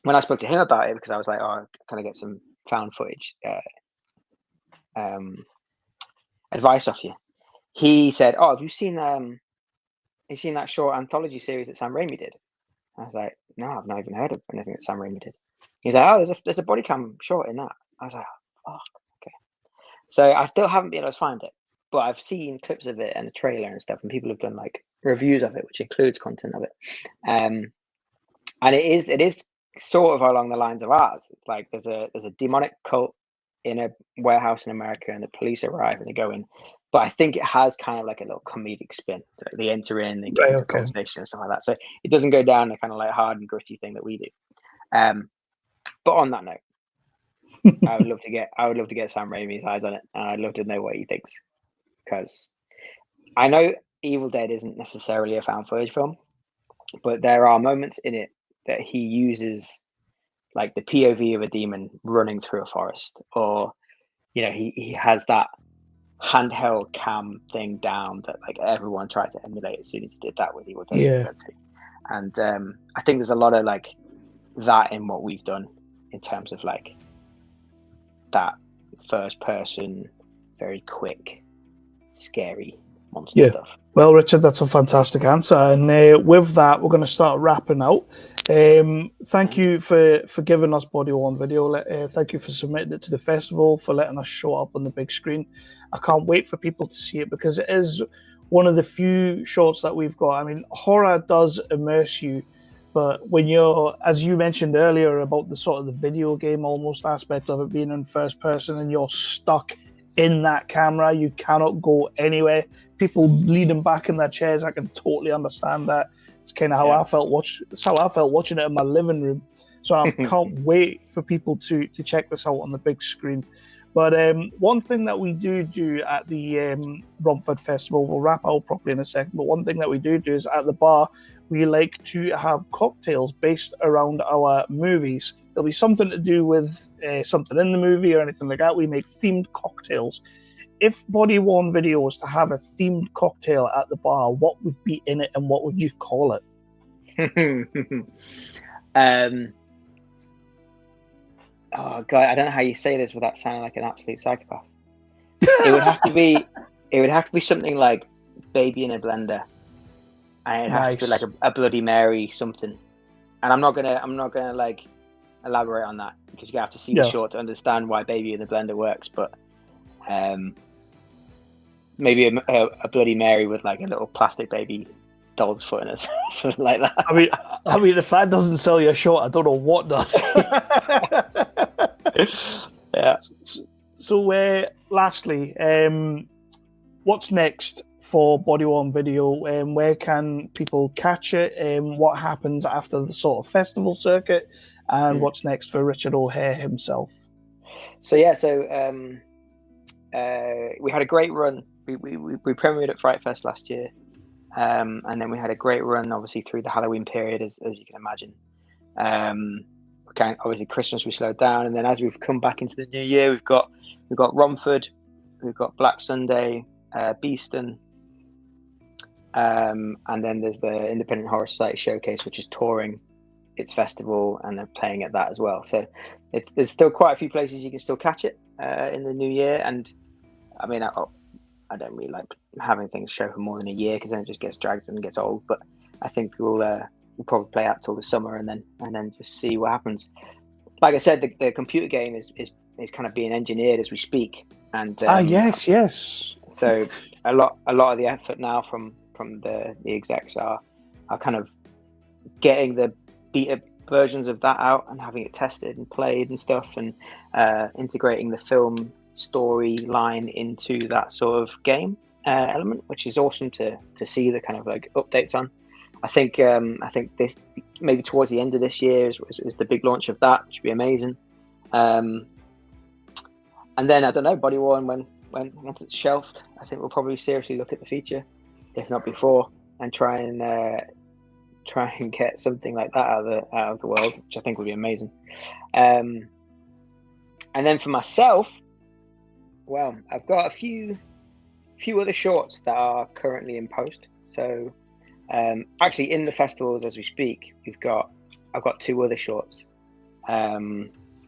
When I spoke to him about it, because I was like, oh, can I get some found footage advice off you? He said, oh, have you seen that short anthology series that Sam Raimi did? I was like, no, I've not even heard of anything that Sam Raimi did. He's like, oh, there's a body cam short in that. I was like, oh, okay. So I still haven't been able to find it, but I've seen clips of it and the trailer and stuff, and people have done like reviews of it, which includes content of it. And it is sort of along the lines of ours. It's like there's a demonic cult in a warehouse in America, and the police arrive and they go in. But I think it has kind of like a little comedic spin. They enter in, they get into a conversation and stuff like that. So it doesn't go down the kind of like hard and gritty thing that we do. But on that note, I would love to get Sam Raimi's eyes on it, and I'd love to know what he thinks, because I know Evil Dead isn't necessarily a found footage film, but there are moments in it that he uses, like the POV of a demon running through a forest, or you know, he has that handheld cam thing down that like everyone tried to emulate as soon as he did that with Evil Dead. And I think there's a lot of like that in what we've done in terms of like that first person, very quick, scary monster stuff. Well, Richard, that's a fantastic answer. And with that, we're going to start wrapping out. Thank you for giving us body worn video. Thank you for submitting it to the festival, for letting us show up on the big screen. I can't wait for people to see it, because it is one of the few shorts that we've got. I mean, horror does immerse you, but when you're, as you mentioned earlier about the sort of the video game almost aspect of it being in first person, and you're stuck in that camera, you cannot go anywhere. People leaning back in their chairs, I can totally understand that. It's kind of how I felt watching it in my living room. So I can't wait for people to check this out on the big screen. But one thing that we do at the Romford Festival, we'll wrap out properly in a second, but one thing that we do is at the bar, we like to have cocktails based around our movies. There'll be something to do with something in the movie or anything like that. We make themed cocktails. If Body Worn Video was to have a themed cocktail at the bar, what would be in it and what would you call it? Oh God, I don't know how you say this without sounding like an absolute psychopath. It would have to be something like Baby in a Blender, and it has to be like a Bloody Mary something. And I'm not gonna like elaborate on that, because you have to see the short to understand why Baby in the Blender works. But maybe a Bloody Mary with like a little plastic baby doll's foot in it, something like that. I mean, if that doesn't sell you short, I don't know what does. Yeah. So, lastly, what's next for Body One Video? Where can people catch it? What happens after the sort of festival circuit? And what's next for Richard O'Hare himself? So we had a great run. We premiered at Fright Fest last year, and then we had a great run, obviously through the Halloween period, as you can imagine. Obviously Christmas we slowed down, and then as we've come back into the new year, we've got Romford, we've got Black Sunday, Beeston, and then there's the Independent Horror Society Showcase, which is touring its festival, and they're playing at that as well. So there's still quite a few places you can still catch it in the new year. And I mean, I don't really like having things show for more than a year, because then it just gets dragged and gets old. But I think we'll probably play out till the summer, and then just see what happens. Like I said, the computer game is kind of being engineered as we speak. And yes. So a lot of the effort now from the execs are kind of getting the beta versions of that out and having it tested and played and stuff, and integrating the film storyline into that sort of game element, which is awesome to see the kind of like updates on. I think this maybe towards the end of this year is the big launch of that, which would be amazing. And then I don't know, Body One, when once it's shelved, I think we'll probably seriously look at the feature, if not before, and try and get something like that out of the world, which I think would be amazing. And then for myself, well, I've got a few other shorts that are currently in post. So actually in the festivals as we speak, I've got two other shorts,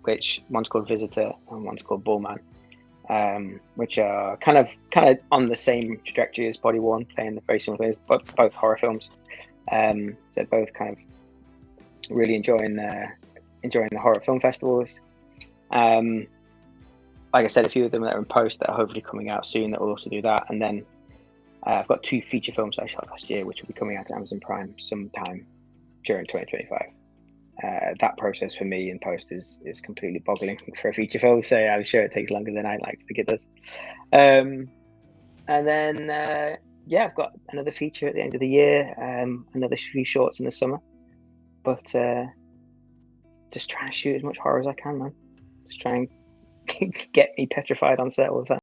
which one's called Visitor and one's called Bullman, which are kind of on the same trajectory as Body One, playing the very similar things, but both horror films. So both kind of really enjoying the horror film festivals. Like I said, a few of them that are in post that are hopefully coming out soon that will also do that. And then I've got two feature films I shot last year, which will be coming out to Amazon Prime sometime during 2025. That process for me in post is completely boggling for a feature film, so I'm sure it takes longer than I like to think it does. And then I've got another feature at the end of the year, another few shorts in the summer, but just trying to shoot as much horror as I can, man. Just trying to get me petrified on set all the time.